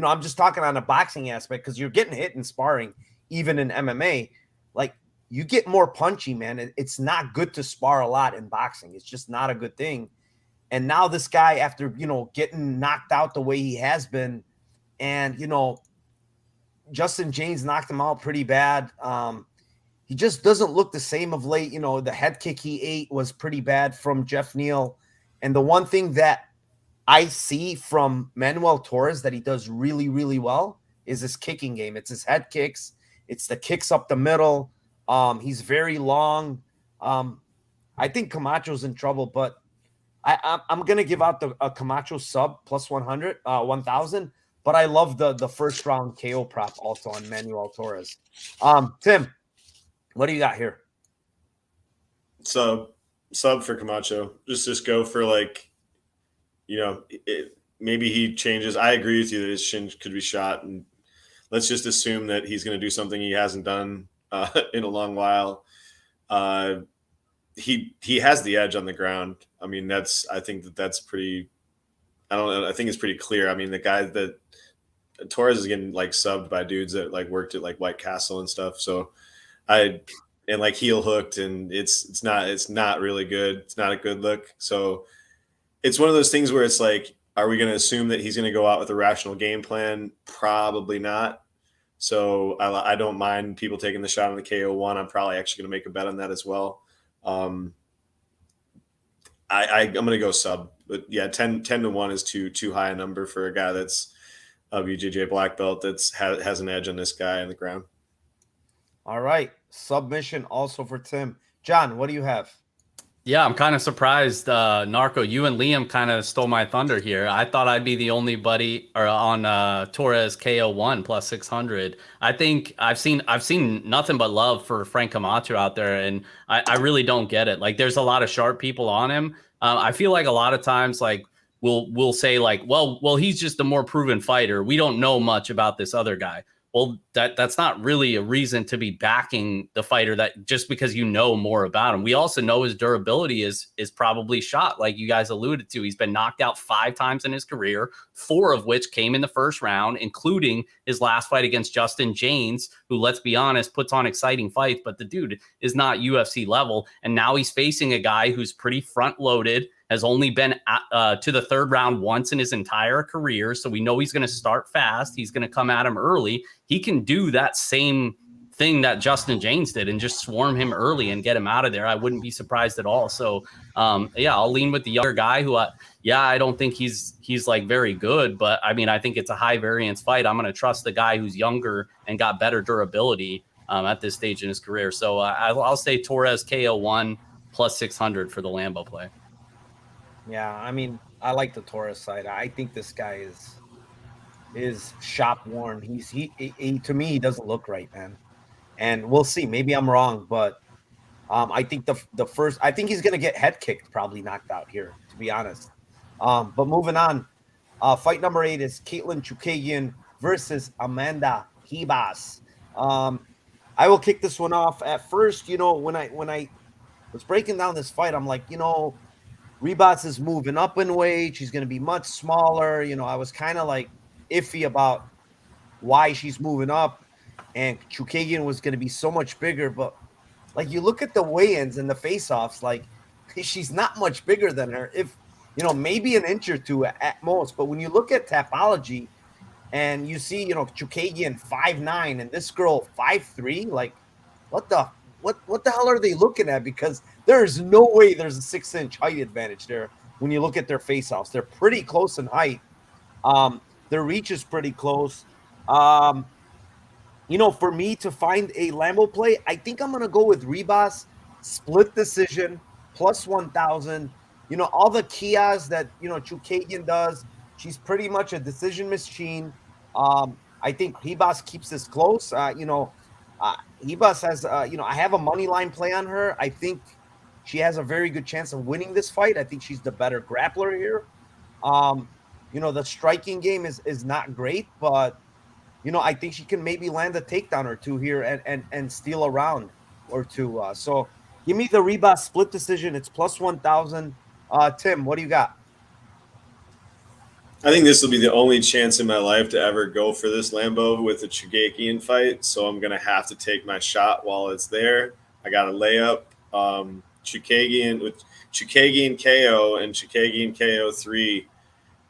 I'm just talking on a boxing aspect because you're getting hit in sparring, even in MMA. Like you get more punchy, man. It's not good to spar a lot in boxing. It's just not a good thing. And now this guy, after, getting knocked out the way he has been, and, Justin James knocked him out pretty bad. He just doesn't look the same of late. The head kick he ate was pretty bad from Jeff Neal. And the one thing that I see from Manuel Torres that he does really, really well is his kicking game. It's his head kicks. It's the kicks up the middle. He's very long. I think Camacho's in trouble, but I'm going to give out a Camacho sub plus 1,000. But I love the first round KO prop also on Manuel Torres. Tim, what do you got here? Sub for Camacho. Just go for maybe he changes. I agree with you that his shin could be shot, and let's just assume that he's going to do something he hasn't done in a long while. He has the edge on the ground. I mean, I think that's pretty. I don't know. I think it's pretty clear. I mean, the guy that Torres is getting like subbed by dudes that like worked at like White Castle and stuff. So like heel hooked, and it's not really good. It's not a good look. So it's one of those things where it's like, are we going to assume that he's going to go out with a rational game plan? Probably not. So I don't mind people taking the shot on the KO1. I'm probably actually going to make a bet on that as well. I'm going to go sub, but yeah, 10 to 1 is too high a number for a guy that's a BJJ black belt has an edge on this guy on the ground. All right. Submission also for Tim. John, what do you have? Yeah, I'm kind of surprised, Narco. You and Liam kind of stole my thunder here. I thought I'd be the only buddy on Torres KO1 plus 600. I think I've seen nothing but love for Frank Camacho out there, and I really don't get it. Like, there's a lot of sharp people on him. I feel like a lot of times, like we'll say like, well, he's just a more proven fighter. We don't know much about this other guy. Well, that's not really a reason to be backing the fighter that just because you know more about him. We also know his durability is probably shot, like you guys alluded to. He's been knocked out 5 times in his career, 4 of which came in the first round, including his last fight against Justin James, who, let's be honest, puts on exciting fights, but the dude is not UFC level. And now he's facing a guy who's pretty front-loaded, has only been to the 3rd round once in his entire career. So we know he's going to start fast. He's going to come at him early. He can do that same thing that Justin James did and just swarm him early and get him out of there. I wouldn't be surprised at all. So yeah, I'll lean with the younger guy who, I don't think he's like very good, but I mean, I think it's a high variance fight. I'm going to trust the guy who's younger and got better durability at this stage in his career. So I'll say Torres KO1 plus 600 for the Lambo play. Yeah, I mean, I like the Torres side. I think this guy is shop worn. He to me, he doesn't look right, man. And we'll see. Maybe I'm wrong, but I think the first, I think he's gonna get head kicked, probably knocked out here, to be honest. But moving on, fight number 8 is Caitlin Chookagian versus Amanda Ribas. I will kick this one off. At first, when I was breaking down this fight, I'm like, Ribas is moving up in weight. She's going to be much smaller. You know, I was kind of like iffy about why she's moving up, and Chookagian was going to be so much bigger. But like you look at the weigh-ins and the face-offs, like she's not much bigger than her. If you know, maybe an inch or two at most. But when you look at Tapology and you see, you know, Chookagian 5'9" and this girl 5'3", like what the hell are they looking at? Because there's no way there's a 6-inch height advantage there when you look at their face-offs. They're pretty close in height. Their reach is pretty close. You know, for me to find a Lambo play, I think I'm going to go with Ribas, split decision, plus 1,000. You know, all the Kias that, you know, Chookagian does, she's pretty much a decision machine. I think Ribas keeps this close. Ribas has, you know, I have a money line play on her. I think she has a very good chance of winning this fight. I think she's the better grappler here. You know, the striking game is not great, but you know, I think she can maybe land a takedown or two here and steal a round or two. So give me the Ribas split decision. It's plus 1,000. Tim, what do you got? I think this will be the only chance in my life to ever go for this Lambo with a Chookagian fight. So I'm going to have to take my shot while it's there. I got a layup. Chookagian with Chookagian KO and Chookagian KO 3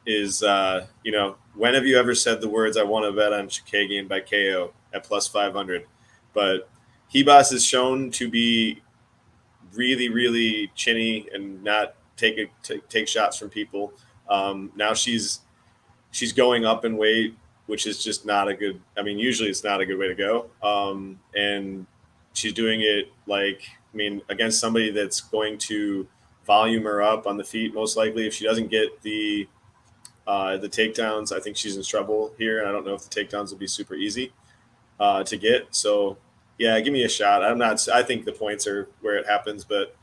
is, you know, when have you ever said the words, I want to bet on Chookagian by KO at plus 500? But Ribas is shown to be really, really chinny and not take shots from people. Now she's going up in weight, which is just not a good, I mean, usually it's not a good way to go. And she's doing it against somebody that's going to volume her up on the feet, most likely. If she doesn't get the takedowns, I think she's in trouble here. And I don't know if the takedowns will be super easy to get. So yeah, give me a shot. I think the points are where it happens, but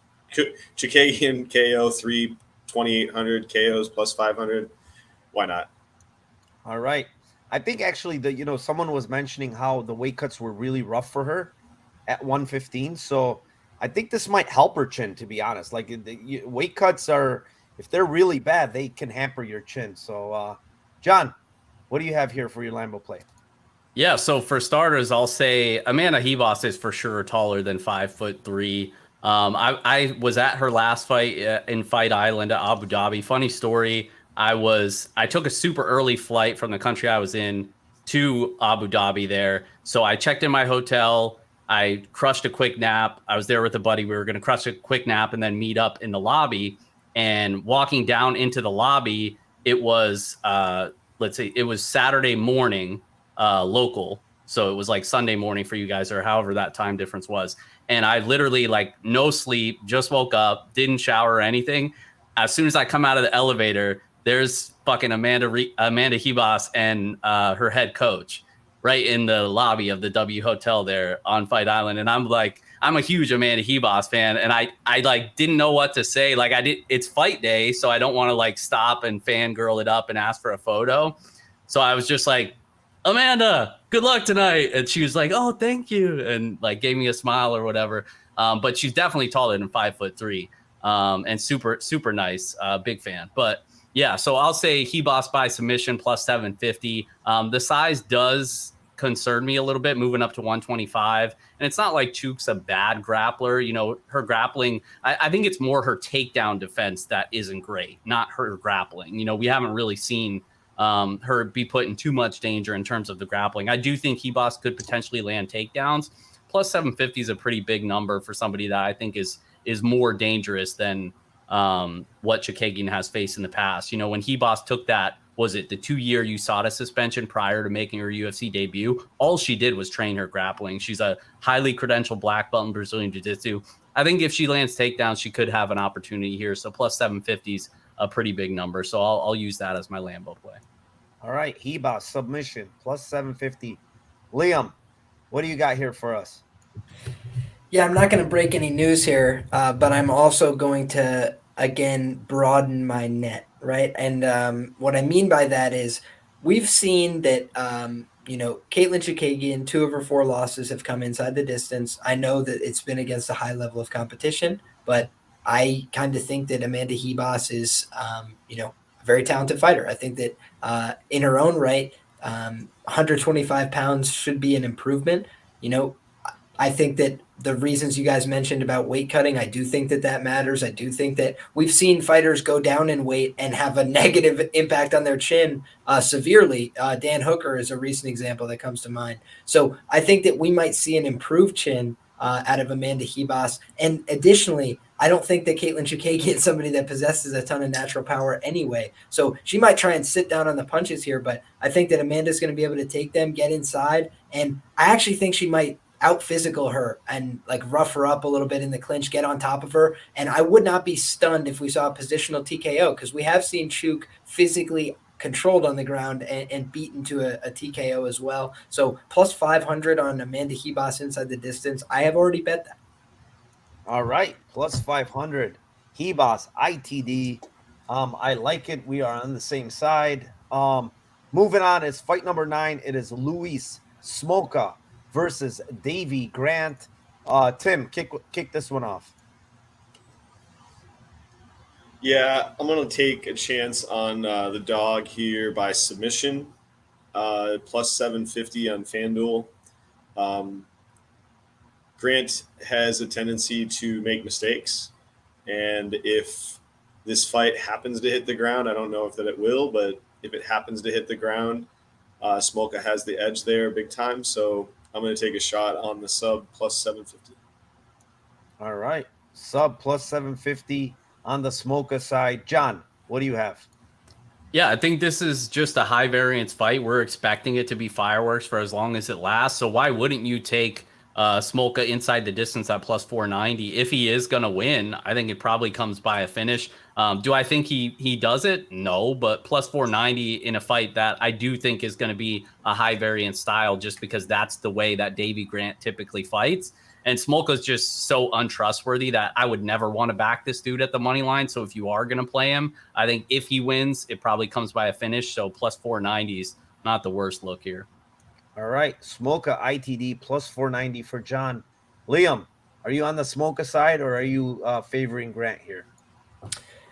Chookagian KO 3, 2,800 KOs plus 500. Why not? All right. I think actually someone was mentioning how the weight cuts were really rough for her at 115. So I think this might help her chin, to be honest. Like the weight cuts are, if they're really bad, they can hamper your chin. So, John, what do you have here for your Lambo play? Yeah, so for starters, I'll say Amanda Ribas is for sure taller than 5'3". I was at her last fight in Fight Island at Abu Dhabi. Funny story. I took a super early flight from the country I was in to Abu Dhabi there. So I checked in my hotel. I crushed a quick nap. I was there with a buddy. We were going to crush a quick nap and then meet up in the lobby. And walking down into the lobby, it was, it was Saturday morning, local. So it was like Sunday morning for you guys, or however that time difference was. And I literally, no sleep, just woke up, didn't shower or anything. As soon as I come out of the elevator, there's fucking Amanda Ribas and her head coach right in the lobby of the W Hotel there on Fight Island. And I'm a huge Amanda Ribas fan, and I didn't know what to say. It's fight day, so I don't want to stop and fangirl it up and ask for a photo. So I was just like, Amanda, good luck tonight. And she was like, oh, thank you. And gave me a smile or whatever. But she's definitely taller than 5'3", and super, super nice. Big fan. But yeah, so I'll say Ribas by submission plus 750. The size does concern me a little bit, moving up to 125. And it's not like Chook's a bad grappler. You know, her grappling, I think it's more her takedown defense that isn't great, not her grappling. You know, we haven't really seen her be put in too much danger in terms of the grappling. I do think Ribas could potentially land takedowns. Plus 750 is a pretty big number for somebody that I think is more dangerous than what Chookagian has faced in the past. You know, when Ribas took that, was it the 2-year USADA suspension prior to making her UFC debut? All she did was train her grappling. She's a highly credentialed black belt in Brazilian Jiu-Jitsu. I think if she lands takedowns, she could have an opportunity here. So plus 750 is a pretty big number. So I'll use that as my Lambo play. All right, Ribas submission plus 750. Liam, what do you got here for us? Yeah, I'm not going to break any news here, but I'm also going to, again, broaden my net, right? And what I mean by that is we've seen that, Caitlin Chookagian, 2 of her 4 losses have come inside the distance. I know that it's been against a high level of competition, but I kind of think that Amanda Ribas is, a very talented fighter. I think that in her own right, 125 pounds should be an improvement. I think that the reasons you guys mentioned about weight cutting, I do think that matters. I do think that we've seen fighters go down in weight and have a negative impact on their chin severely. Dan Hooker is a recent example that comes to mind. So I think that we might see an improved chin out of Amanda Ribas. And additionally, I don't think that Caitlin Chookagian is somebody that possesses a ton of natural power anyway. So she might try and sit down on the punches here, but I think that Amanda's going to be able to take them, get inside. And I actually think she might out physical her and like rough her up a little bit in the clinch, get on top of her. And I would not be stunned if we saw a positional TKO, because we have seen Chook physically controlled on the ground and beaten to a TKO as well. So plus 500 on Amanda Ribas inside the distance. I have already bet that. All right, plus 500. Ribas, ITD. I like it. We are on the same side. Moving on is fight number 9. It is Luis Smoka versus Davy Grant. Tim, kick this one off. Yeah, I'm going to take a chance on the dog here by submission, plus 750 on FanDuel. Grant has a tendency to make mistakes, and if this fight happens to hit the ground, I don't know if that it will, but if it happens to hit the ground, Smoka has the edge there big time, so I'm going to take a shot on the sub plus 750. All right. Sub plus 750 on the Smoka side. John, what do you have? Yeah, I think this is just a high variance fight. We're expecting it to be fireworks for as long as it lasts. So why wouldn't you take Smoka inside the distance at plus 490? If he is going to win, I think it probably comes by a finish. Do I think he does it? No, but plus 490 in a fight that I do think is going to be a high variance style, just because that's the way that Davy Grant typically fights. And Smoka's just so untrustworthy that I would never want to back this dude at the money line. So if you are going to play him, I think if he wins, it probably comes by a finish. So plus 490 is not the worst look here. All right. Smoka ITD plus 490 for John. Liam, are you on the Smoka side or are you favoring Grant here?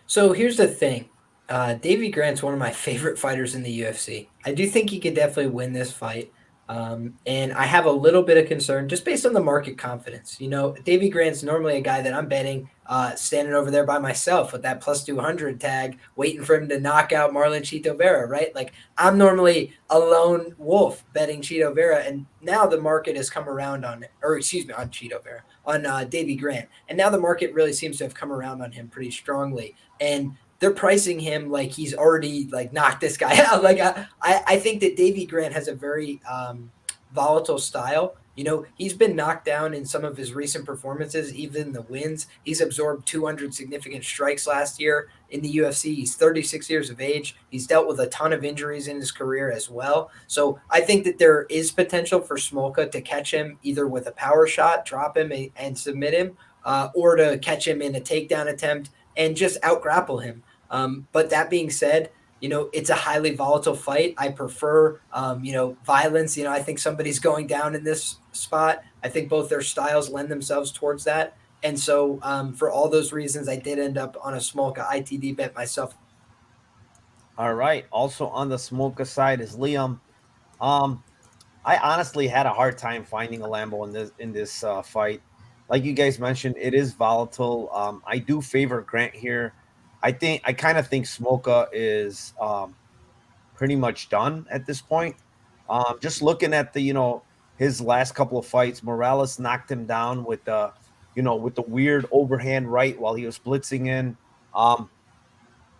So here's the thing. Davy Grant's one of my favorite fighters in the UFC. I do think he could definitely win this fight. And I have a little bit of concern just based on the market confidence. Davy Grant's normally a guy that I'm betting standing over there by myself with that plus 200 tag, waiting for him to knock out Marlon Chito Vera, right? Like I'm normally a lone wolf betting Chito Vera, and now the market has come around on Chito Vera, on Davy Grant. And now the market really seems to have come around on him pretty strongly. And they're pricing him like he's already like knocked this guy out. Like I think that Davy Grant has a very volatile style. He's been knocked down in some of his recent performances, even the wins. He's absorbed 200 significant strikes last year in the UFC. He's 36 years of age. He's dealt with a ton of injuries in his career as well. So I think that there is potential for Smoka to catch him either with a power shot, drop him and submit him, or to catch him in a takedown attempt and just out-grapple him. But that being said, it's a highly volatile fight. I prefer, violence. I think somebody's going down in this spot. I think both their styles lend themselves towards that. And so for all those reasons, I did end up on a Smoka ITD bet myself. All right. Also on the Smoka side is Liam. I honestly had a hard time finding a Lambo in this fight. Like you guys mentioned, it is volatile. I do favor Grant here. I kind of think Smoka is pretty much done at this point. Just looking at his last couple of fights, Morales knocked him down with the weird overhand right while he was blitzing in.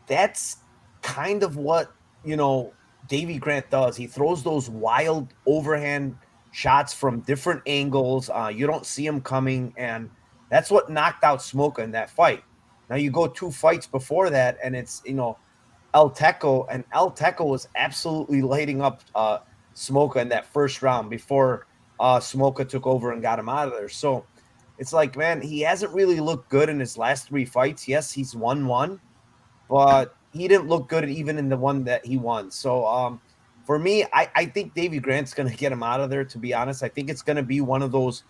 That's kind of what Davy Grant does. He throws those wild overhand shots from different angles. You don't see him coming, and that's what knocked out Smoka in that fight. Now you go 2 fights before that, and it's El Teco, and El Teco was absolutely lighting up Smoka in that first round before Smoka took over and got him out of there. So it's like, man, he hasn't really looked good in his last 3 fights. Yes, he's won 1, but he didn't look good even in the one that he won. So for me, I think Davy Grant's going to get him out of there, to be honest. I think it's going to be one of those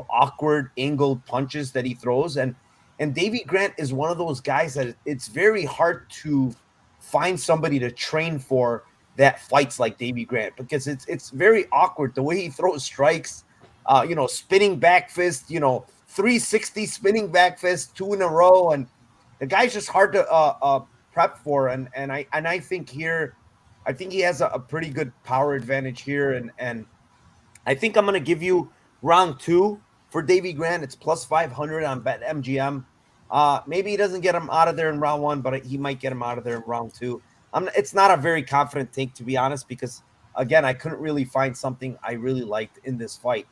awkward angled punches that he throws, and And Davy Grant is one of those guys that it's very hard to find somebody to train for that fights like Davy Grant, because it's very awkward the way he throws strikes. Spinning back fist, 360 spinning back fist, 2 in a row, and the guy's just hard to prep for. And I think here, I think he has a pretty good power advantage here, and I think I'm going to give you round 2 for Davy Grant. It's plus 500 on BetMGM. Maybe he doesn't get him out of there in round 1, but he might get him out of there in round 2. It's not a very confident take, to be honest, because, again, I couldn't really find something I really liked in this fight.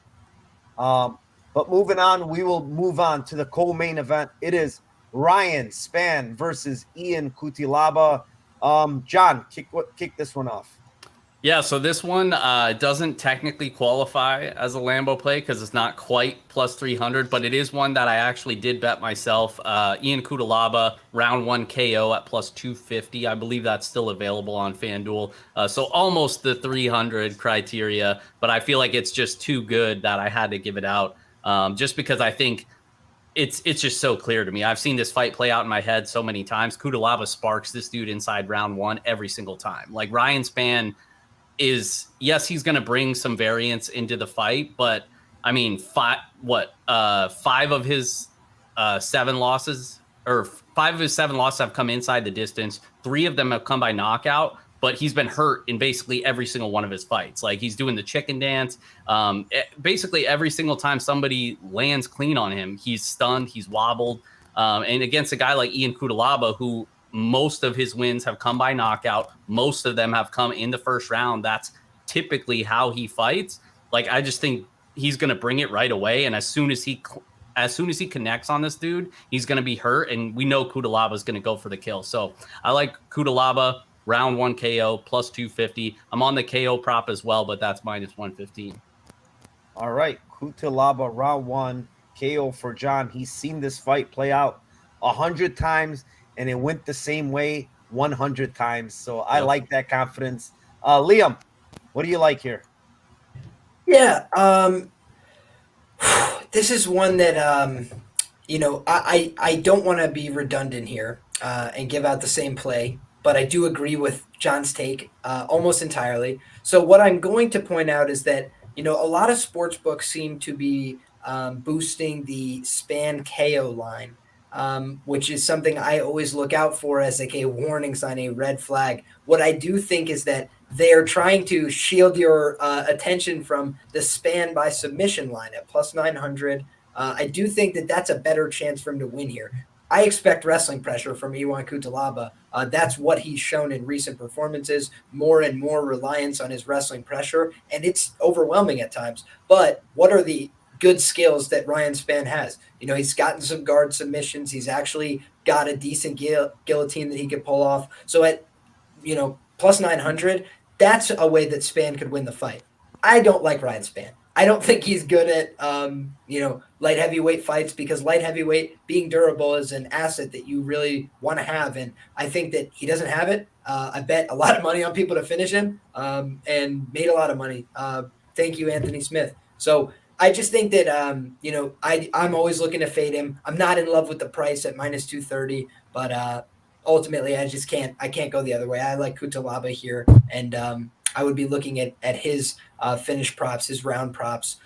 But moving on, we will move on to the co-main event. It is Ryan Spann versus Ian Kutilaba. John, kick this one off. Yeah, so this one doesn't technically qualify as a Lambo play because it's not quite plus 300, but it is one that I actually did bet myself. Ian Kutilaba, round 1 KO at plus 250. I believe that's still available on FanDuel. So almost the 300 criteria, but I feel like it's just too good that I had to give it out just because I think it's just so clear to me. I've seen this fight play out in my head so many times. Kutilaba sparks this dude inside round 1 every single time. Like Ryan Spann is, yes, he's going to bring some variance into the fight, but I mean, 5 of his 7 losses have come inside the distance. 3 of them have come by knockout, but he's been hurt in basically every single one of his fights. Like he's doing the chicken dance. Basically every single time somebody lands clean on him, he's stunned, he's wobbled. And against a guy like Ian Kutilaba, who most of his wins have come by knockout. Most of them have come in the first round. That's typically how he fights. Like, I just think he's going to bring it right away. And as soon as he connects on this dude, he's going to be hurt. And we know Kutilaba is going to go for the kill. So I like Kutilaba, round 1 KO, plus 250. I'm on the KO prop as well, but that's minus 115. All right. Kutilaba, round 1 KO for John. He's seen this fight play out 100 times. And it went the same way 100 times. So I like that confidence. Liam, what do you like here? Yeah. This is one that, I don't want to be redundant here and give out the same play, but I do agree with John's take almost entirely. So what I'm going to point out is that, a lot of sports books seem to be boosting the Spann KO line. Which is something I always look out for as like a warning sign, a red flag. What I do think is that they are trying to shield your attention from the Spann by submission line at plus 900. I do think that that's a better chance for him to win here. I expect wrestling pressure from Iwan Kutilaba. That's what he's shown in recent performances, more and more reliance on his wrestling pressure, and it's overwhelming at times. But what are the good skills that Ryan Spann has? He's gotten some guard submissions. He's actually got a decent guillotine that he could pull off. So at, plus 900, that's a way that Spann could win the fight. I don't like Ryan Spann. I don't think he's good at, light heavyweight fights, because light heavyweight, being durable, is an asset that you really want to have. And I think that he doesn't have it. I bet a lot of money on people to finish him and made a lot of money. Thank you, Anthony Smith. So I just think that, I'm always looking to fade him. I'm not in love with the price at minus 230, but ultimately I can't go the other way. I like Kutilaba here, and I would be looking at his finish props, his round props,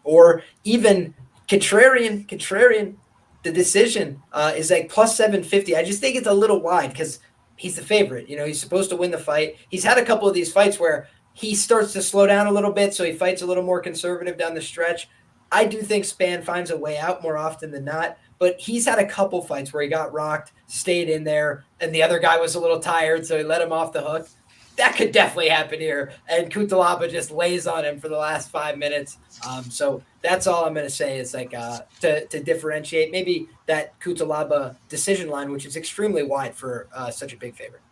or even contrarian. The decision is like plus 750. I just think it's a little wide because he's the favorite. He's supposed to win the fight. He's had a couple of these fights where he starts to slow down a little bit, so he fights a little more conservative down the stretch. I do think Spann finds a way out more often than not, but he's had a couple fights where he got rocked, stayed in there, and the other guy was a little tired, so he let him off the hook. That could definitely happen here, and Kutilaba just lays on him for the last 5 minutes. So that's all I'm going to say is to differentiate maybe that Kutilaba decision line, which is extremely wide for such a big favorite.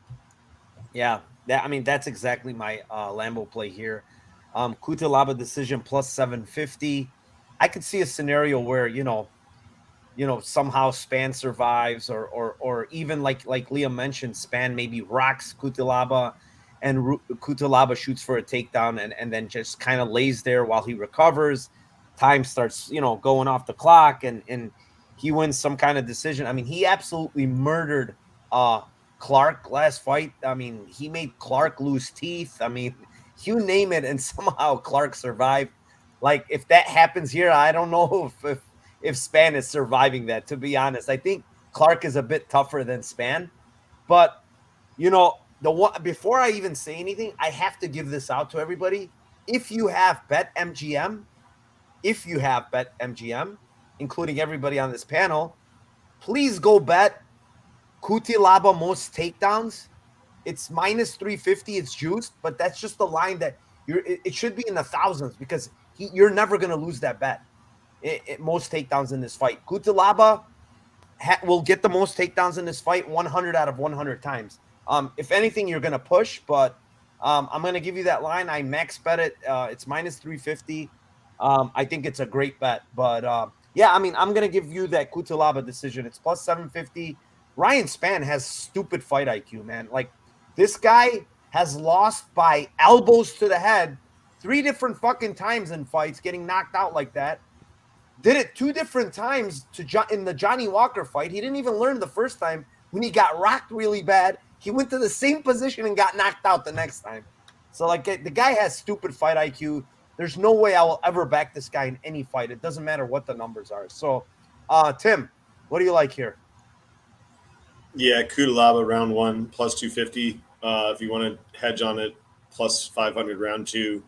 Yeah. That's exactly my Lambo play here. Kutilaba decision plus 750. I could see a scenario where, somehow Spann survives or even like Liam mentioned, Spann maybe rocks Kutilaba and Kutilaba shoots for a takedown and then just kind of lays there while he recovers. Time starts, going off the clock and he wins some kind of decision. I mean, he absolutely murdered Clark last fight. I mean, he made Clark lose teeth. I mean, you name it, and somehow Clark survived. Like, if that happens here, I don't know if Spann is surviving that, to be honest. I think Clark is a bit tougher than Spann. But, you know, the one before I even say anything, I have to give this out to everybody. If you have BetMGM, including everybody on this panel, please go bet Kutilaba most takedowns. It's minus 350. It's juiced, but that's just the line that it should be in the thousands because you're never going to lose that bet. Most takedowns in this fight. Kutilaba will get the most takedowns in this fight 100 out of 100 times. If anything, you're going to push, but I'm going to give you that line. I max bet it. It's minus 350. I think it's a great bet, but yeah, I mean, I'm going to give you that Kutilaba decision. It's plus 750. Ryan Spann has stupid fight IQ, man. Like, this guy has lost by elbows to the head 3 different fucking times in fights, getting knocked out like that. Did it 2 different times in the Johnny Walker fight. He didn't even learn the first time when he got rocked really bad. He went to the same position and got knocked out the next time. So, like, the guy has stupid fight IQ. There's no way I will ever back this guy in any fight. It doesn't matter what the numbers are. So, Tim, what do you like here? Yeah, Kutilaba round 1 plus 250. If you want to hedge on it, plus 500 round 2.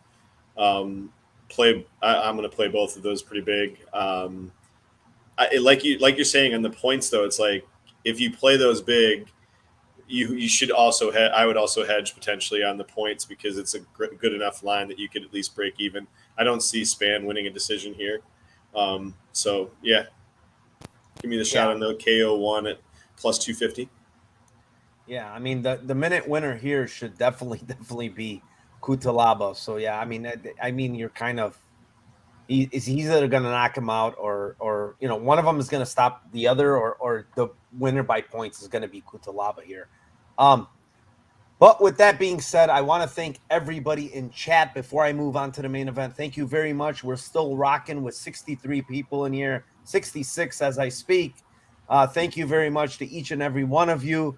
I'm going to play both of those pretty big. Like you're saying on the points though, it's like if you play those big, you should also I would also hedge potentially on the points because it's a good enough line that you could at least break even. I don't see Spann winning a decision here. So yeah, give me the shot on the KO 1 at plus 250. Yeah, I mean the minute winner here should definitely be Kutilaba. So yeah, I mean you're kind of he's either going to knock him out or you know, one of them is going to stop the other, or the winner by points is going to be Kutilaba here. But with that being said, I want to thank everybody in chat before I move on to the main event. Thank you very much. We're still rocking with 63 people in here, 66 as I speak. Thank you very much to each and every one of you.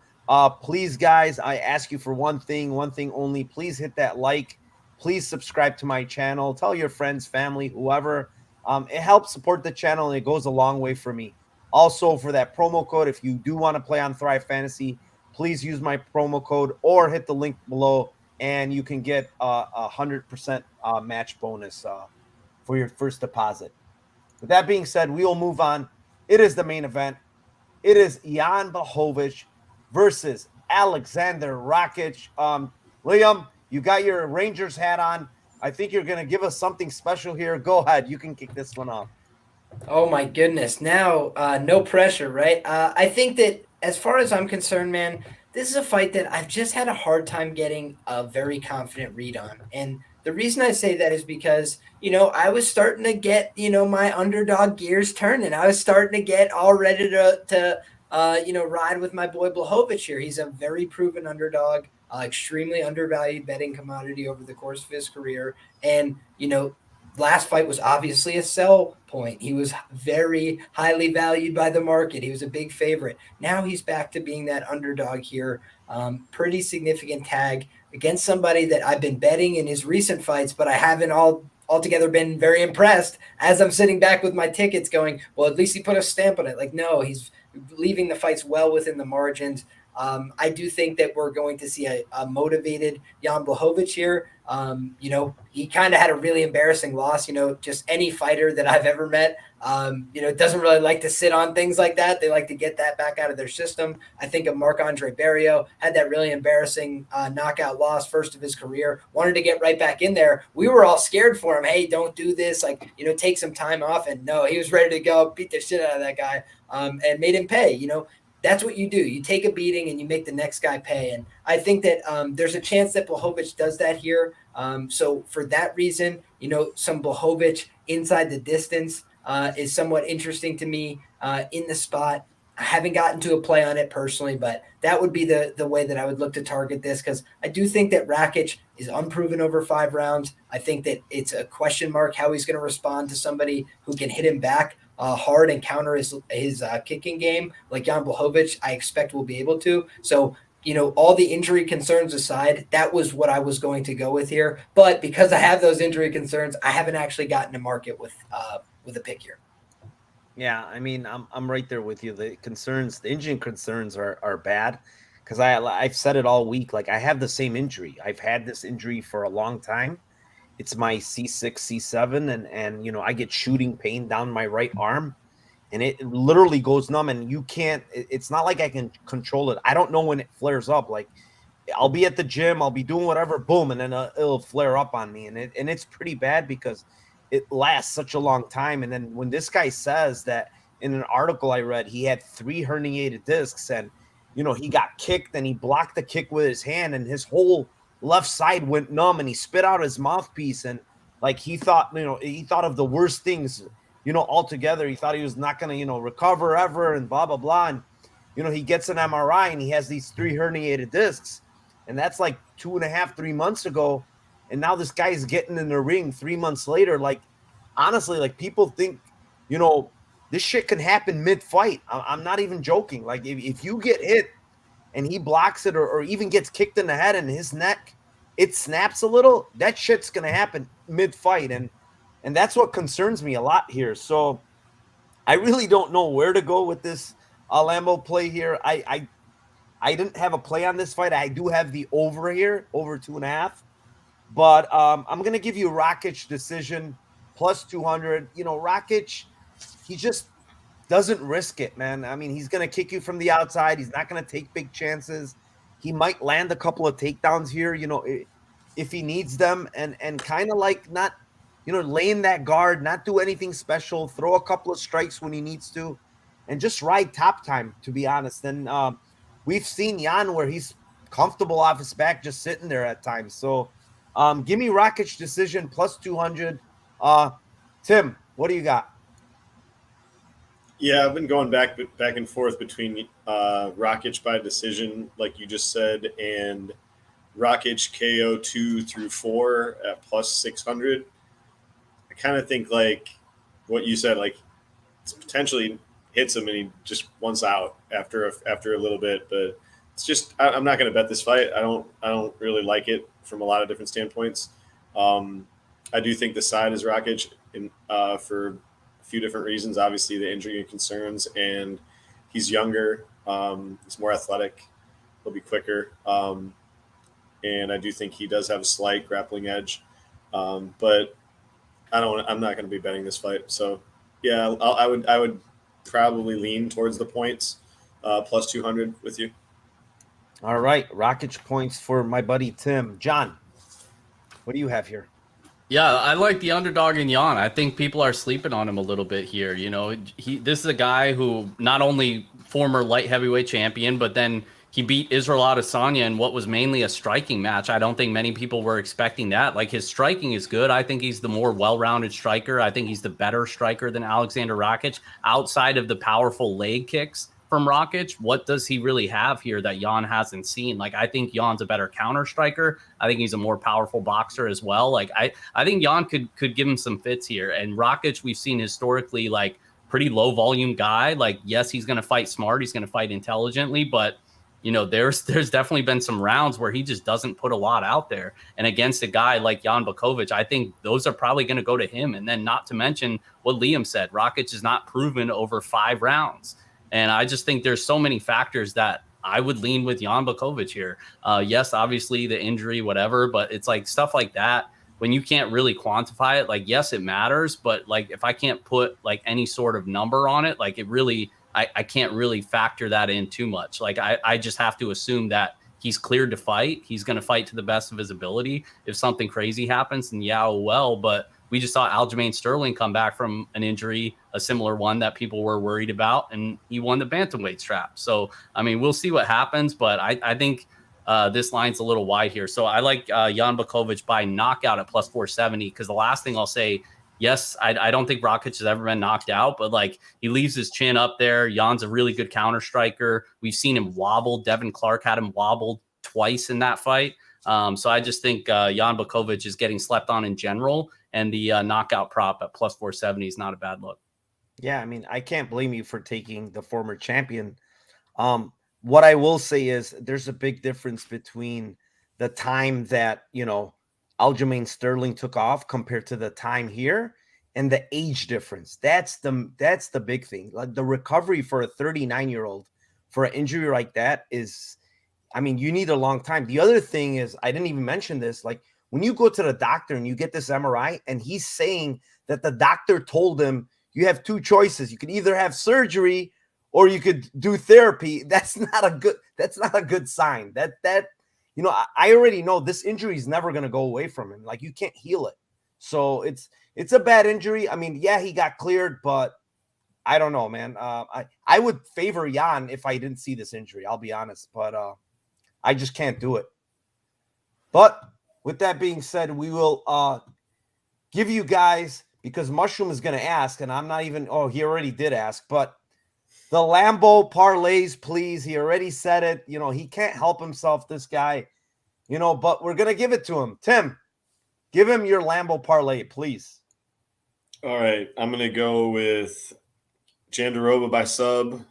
Please, guys, I ask you for one thing only. Please hit that like. Please subscribe to my channel. Tell your friends, family, whoever. It helps support the channel, and it goes a long way for me. Also, for that promo code, if you do want to play on Thrive Fantasy, please use my promo code or hit the link below, and you can get a 100% match bonus for your first deposit. With that being said, we will move on. It is the main event. It is Jan Blachowicz versus Alexander Rakic. Liam, you got your Rangers hat on. I think you're going to give us something special here. Go ahead. You can kick this one off. Oh, my goodness. Now, no pressure, right? I think that as far as I'm concerned, man, this is a fight that I've just had a hard time getting a very confident read on. And the reason I say that is because, you know, I was starting to get, you know, my underdog gears turning. I was starting to get all ready to ride with my boy Blachowicz here. He's a very proven underdog, extremely undervalued betting commodity over the course of his career. And, you know, last fight was obviously a sell point. He was very highly valued by the market. He was a big favorite. Now he's back to being that underdog here. Pretty significant tag against somebody that I've been betting in his recent fights, but I haven't altogether been very impressed as I'm sitting back with my tickets going, well, at least he put a stamp on it. Like, no, he's leaving the fights well within the margins. I do think that we're going to see a motivated Jan Blachowicz here. You know, he kind of had a really embarrassing loss. You know, just any fighter that I've ever met, you know, doesn't really like to sit on things like that. They like to get that back out of their system. I think of Marc-Andre Barrio, had that really embarrassing knockout loss, first of his career, wanted to get right back in there. We were all scared for him. Hey, don't do this. Like, you know, take some time off. And no, he was ready to go, beat the shit out of that guy, and made him pay. You know, that's what you do. You take a beating and you make the next guy pay. And I think that there's a chance that Blachowicz does that here. So for that reason, you know, some Blachowicz inside the distance is somewhat interesting to me in the spot. I haven't gotten to a play on it personally, but that would be the way that I would look to target this, because I do think that Rakic is unproven over 5 rounds. I think that it's a question mark how he's going to respond to somebody who can hit him back hard and counter his kicking game like Jan Blachowicz, I expect will be able to. So, all the injury concerns aside, that was what I was going to go with here. But because I have those injury concerns, I haven't actually gotten to market with a pick here. Yeah, I mean, I'm right there with you. The injury concerns are bad because I've said it all week. Like, I have the same injury. I've had this injury for a long time. It's my C6, C7, and I get shooting pain down my right arm, and it literally goes numb. And it's not like I can control it. I don't know when it flares up. Like, I'll be at the gym, I'll be doing whatever, boom, and then it'll flare up on me, and it's pretty bad because it lasts such a long time. And then when this guy says that in an article I read, he had 3 herniated discs, and he got kicked and he blocked the kick with his hand, and his whole left side went numb, and he spit out his mouthpiece, and like he thought of the worst things, altogether. He thought he was not going to, recover ever, and blah, blah, blah. And, he gets an MRI and he has these 3 herniated discs, and that's like 2.5, 3 months ago. And now this guy's getting in the ring 3 months later. Like, honestly, like, people think, this shit can happen mid-fight. I'm not even joking. Like, if you get hit and he blocks it or even gets kicked in the head and his neck, it snaps a little, that shit's going to happen mid-fight. And that's what concerns me a lot here. So I really don't know where to go with this Lambo play here. I didn't have a play on this fight. I do have the over here, over 2.5. But I'm going to give you Rakic decision plus 200. Rakic, he just doesn't risk it, man. I mean, he's going to kick you from the outside. He's not going to take big chances. He might land a couple of takedowns here, if he needs them, and kind of like not, laying that guard, not do anything special, throw a couple of strikes when he needs to, and just ride top time, to be honest. And we've seen Jan where he's comfortable off his back, just sitting there at times. So give me Rakic decision plus 200. Tim, what do you got? Yeah, I've been going back and forth between Rakic by decision, like you just said, and Rakic KO 2 through 4 at plus 600. I kind of think like what you said, like it's potentially hits him and he just wants out after a little bit. But it's just I'm not going to bet this fight. I don't really like it from a lot of different standpoints. I do think the side is Rakic for a few different reasons. Obviously, the injury and concerns, and he's younger. He's more athletic. He'll be quicker. And I do think he does have a slight grappling edge. But I'm not going to be betting this fight. So, yeah, I would probably lean towards the points, plus 200 with you. All right, Rakic points for my buddy Tim. John, what do you have here? Yeah, I like the underdog in Jan. I think people are sleeping on him a little bit here. This is a guy who not only former light heavyweight champion, but then he beat Israel Adesanya in what was mainly a striking match. I don't think many people were expecting that. Like, his striking is good. I think he's the more well-rounded striker. I think he's the better striker than Alexander Rakic. Outside of the powerful leg kicks from Rakic, what does he really have here that Jan hasn't seen? Like, I think Jan's a better counter striker. I think he's a more powerful boxer as well. Like, I think Jan could give him some fits here. And Rakic, we've seen historically, like, pretty low volume guy. Like, yes, he's going to fight smart. He's going to fight intelligently, but there's definitely been some rounds where he just doesn't put a lot out there. And against a guy like Jan Blachowicz, I think those are probably going to go to him. And then not to mention what Liam said, Rakic is not proven over 5 rounds. And I just think there's so many factors that I would lean with Jan Blachowicz here. Yes, obviously the injury, whatever, but it's like stuff like that. When you can't really quantify it, like, yes, it matters. But like, if I can't put like any sort of number on it, like, it really, I can't really factor that in too much. Like, I just have to assume that he's cleared to fight. He's going to fight to the best of his ability. If something crazy happens, then yeah, well, but we just saw Aljamain Sterling come back from an injury, a similar one that people were worried about, and he won the bantamweight strap. So, I mean, we'll see what happens, but I think this line's a little wide here. So I like Jan Blachowicz by knockout at plus 470, because the last thing I'll say, yes, I don't think Rakic has ever been knocked out, but like, he leaves his chin up there. Jan's a really good counter striker. We've seen him wobble. Devin Clark had him wobbled twice in that fight. So I just think Jan Blachowicz is getting slept on in general, and the knockout prop at plus 470 is not a bad look. Yeah, I mean, I can't blame you for taking the former champion. What I will say is there's a big difference between the time that, Aljamain Sterling took off compared to the time here and the age difference. That's the big thing. Like the recovery for a 39-year-old for an injury like that is, I mean, you need a long time. The other thing is, I didn't even mention this, like when you go to the doctor and you get this MRI and he's saying that the doctor told him you have two choices. You could either have surgery or you could do therapy. That's not a good sign. I already know this injury is never going to go away from him. Like you can't heal it. So it's a bad injury. I mean, yeah, he got cleared, but I don't know, man. I would favor Jan if I didn't see this injury. I'll be honest, but I just can't do it. But with that being said, we will give you guys, because Mushroom is going to ask, and I'm not even, he already did ask, but the Lambo parlays, please. He already said it. He can't help himself, this guy, but we're going to give it to him. Tim, give him your Lambo parlay, please. All right. I'm going to go with Jandiroba by sub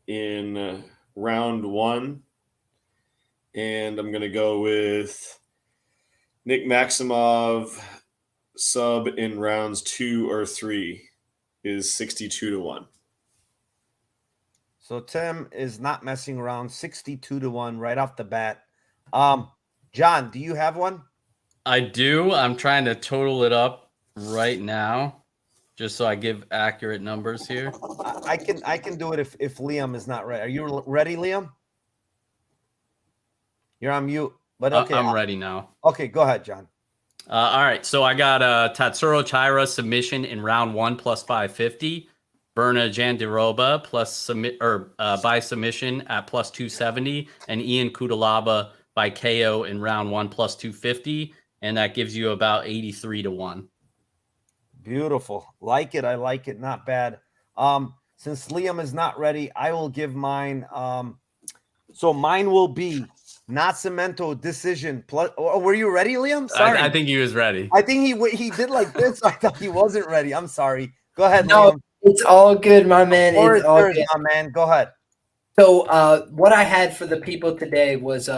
in round 1. And I'm going to go with Nick Maximov sub in rounds 2 or 3 is 62-1. So Tim is not messing around. 62-1 right off the bat. John, do you have one? I do. I'm trying to total it up right now, just so I give accurate numbers here. I can do it if Liam is not ready. Are you ready, Liam? You're on mute. But okay, I'm ready now. Okay, go ahead, John. All right, so I got Tatsuro Taira submission in round 1 plus 550. Berna Jandiroba by submission at plus 270, and Ian Kutilaba by KO in round 1 plus 250, and that gives you about 83-1. Beautiful. Like it. I like it. Not bad. Since Liam is not ready, I will give mine. So mine will be Nascimento decision plus. Oh, were you ready, Liam? Sorry. I think he was ready. I think he did like this. I thought he wasn't ready. I'm sorry. Go ahead, No, Liam. it's all good, my man. It's all good. My man. Go ahead. So what I had for the people today was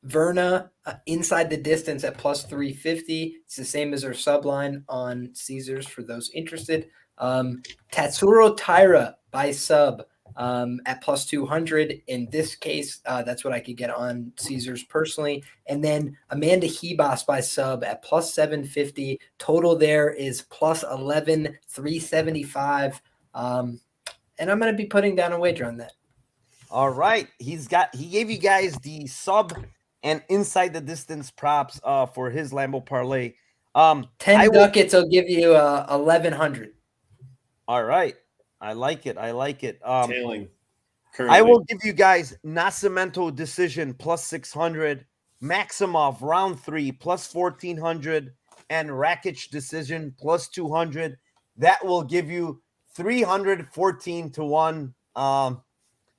Verna inside the distance at plus 350. It's the same as our subline on Caesars for those interested. Tatsuro Taira by sub at plus 200. In this case, that's what I could get on Caesars personally. And then Amanda Ribas by sub at plus 750. Total there is plus 11,375. And I'm going to be putting down a wager on that. All right. He gave you guys the sub and inside the distance props for his Lambo parlay. 10 ducats will give you 1,100. All right. I like it. Tailing. Currently. I will give you guys Nascimento decision plus 600, Maximov round 3 plus 1,400, and Rakic decision plus 200. That will give you 314-1.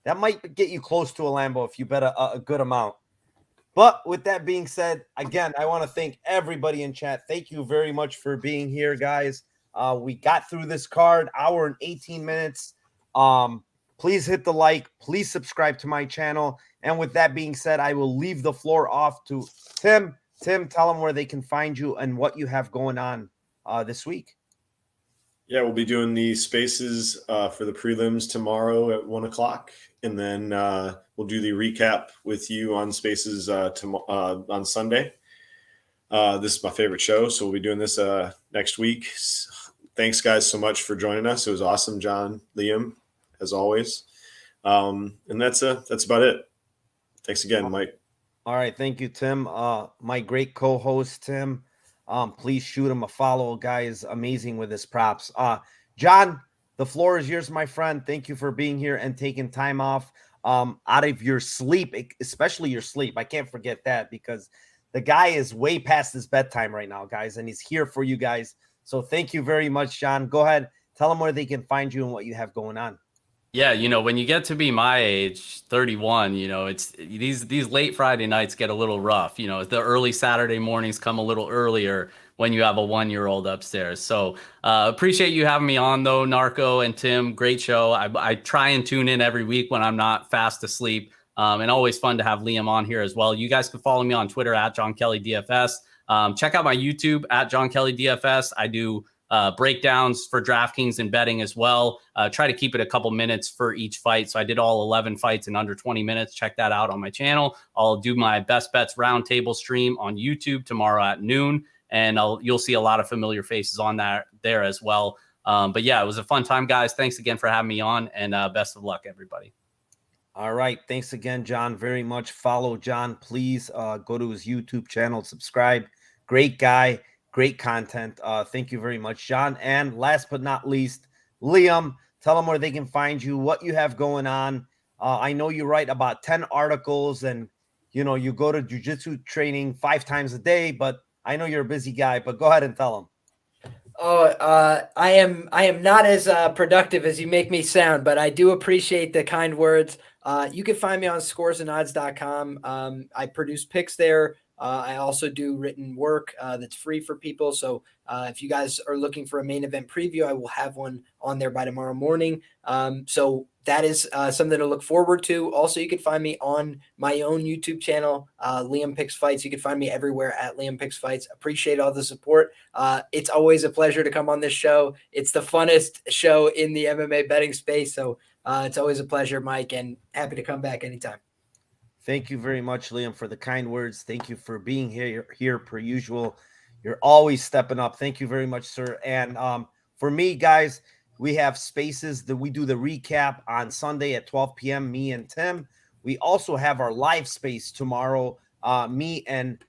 That might get you close to a Lambo if you bet a good amount. But with that being said, again, I want to thank everybody in chat. Thank you very much for being here, guys. We got through this card, hour and 18 minutes. Please hit the like. Please subscribe to my channel. And with that being said, I will leave the floor off to Tim. Tim, tell them where they can find you and what you have going on this week. Yeah, we'll be doing the spaces for the prelims tomorrow at 1 o'clock. And then we'll do the recap with you on spaces on Sunday. This is my favorite show, so we'll be doing this next week. Thanks, guys, so much for joining us. It was awesome, John, Liam, as always. And that's about it. Thanks again, Mike. All right, thank you, Tim. My great co-host, Tim. Please shoot him a follow. Guy is amazing with his props. John, the floor is yours, my friend. Thank you for being here and taking time off out of your sleep, especially your sleep. I can't forget that because the guy is way past his bedtime right now, guys, and he's here for you guys. So thank you very much, John. Go ahead. Tell them where they can find you and what you have going on. Yeah, when you get to be my age, 31, it's these late Friday nights get a little rough. The early Saturday mornings come a little earlier when you have a 1-year-old upstairs. So appreciate you having me on though, Narco and Tim. Great show. I try and tune in every week when I'm not fast asleep. And always fun to have Liam on here as well. You guys can follow me on Twitter at Jon Kelly DFS. Check out my YouTube at Jon Kelly DFS. I do breakdowns for DraftKings and betting as well. Try to keep it a couple minutes for each fight. So I did all 11 fights in under 20 minutes. Check that out on my channel. I'll do my best bets roundtable stream on YouTube tomorrow at noon. And you'll see a lot of familiar faces on there as well. But yeah, it was a fun time, guys. Thanks again for having me on, and best of luck, everybody. All right. Thanks again, Jon, very much. Follow Jon. Please go to his YouTube channel, subscribe. Great guy, great content. Thank you very much, Jon. And last but not least, Liam, tell them where they can find you, what you have going on. I know you write about 10 articles and, you go to jiu-jitsu training 5 times a day, but I know you're a busy guy, but go ahead and tell them. Oh, I am not as productive as you make me sound, but I do appreciate the kind words. You can find me on scoresandodds.com. I produce picks there. I also do written work that's free for people. So if you guys are looking for a main event preview, I will have one on there by tomorrow morning. So that is something to look forward to. Also, you can find me on my own YouTube channel, Liam Picks Fights. You can find me everywhere at Liam Picks Fights. Appreciate all the support. It's always a pleasure to come on this show. It's the funnest show in the MMA betting space. So it's always a pleasure, Mike, and happy to come back anytime. Thank you very much, Liam, for the kind words. Thank you for being here per usual. You're always stepping up. Thank you very much, sir. And for me, guys, we have spaces that we do the recap on Sunday at 12 p.m., me and Tim. We also have our live space tomorrow, me and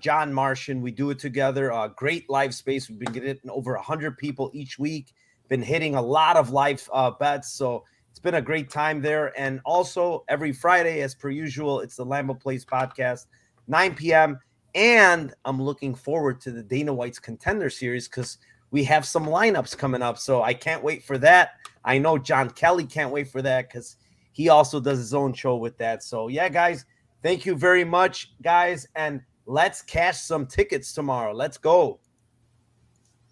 John Martian. We do it together. Great live space. We've been getting over 100 people each week. Been hitting a lot of live bets. So it's been a great time there. And also every Friday, as per usual, it's the Lambo Plays podcast, 9 p.m. And I'm looking forward to the Dana White's Contender Series because we have some lineups coming up. So I can't wait for that. I know Jon Kelly can't wait for that because he also does his own show with that. So yeah, guys, thank you very much, guys. And let's cash some tickets tomorrow. Let's go.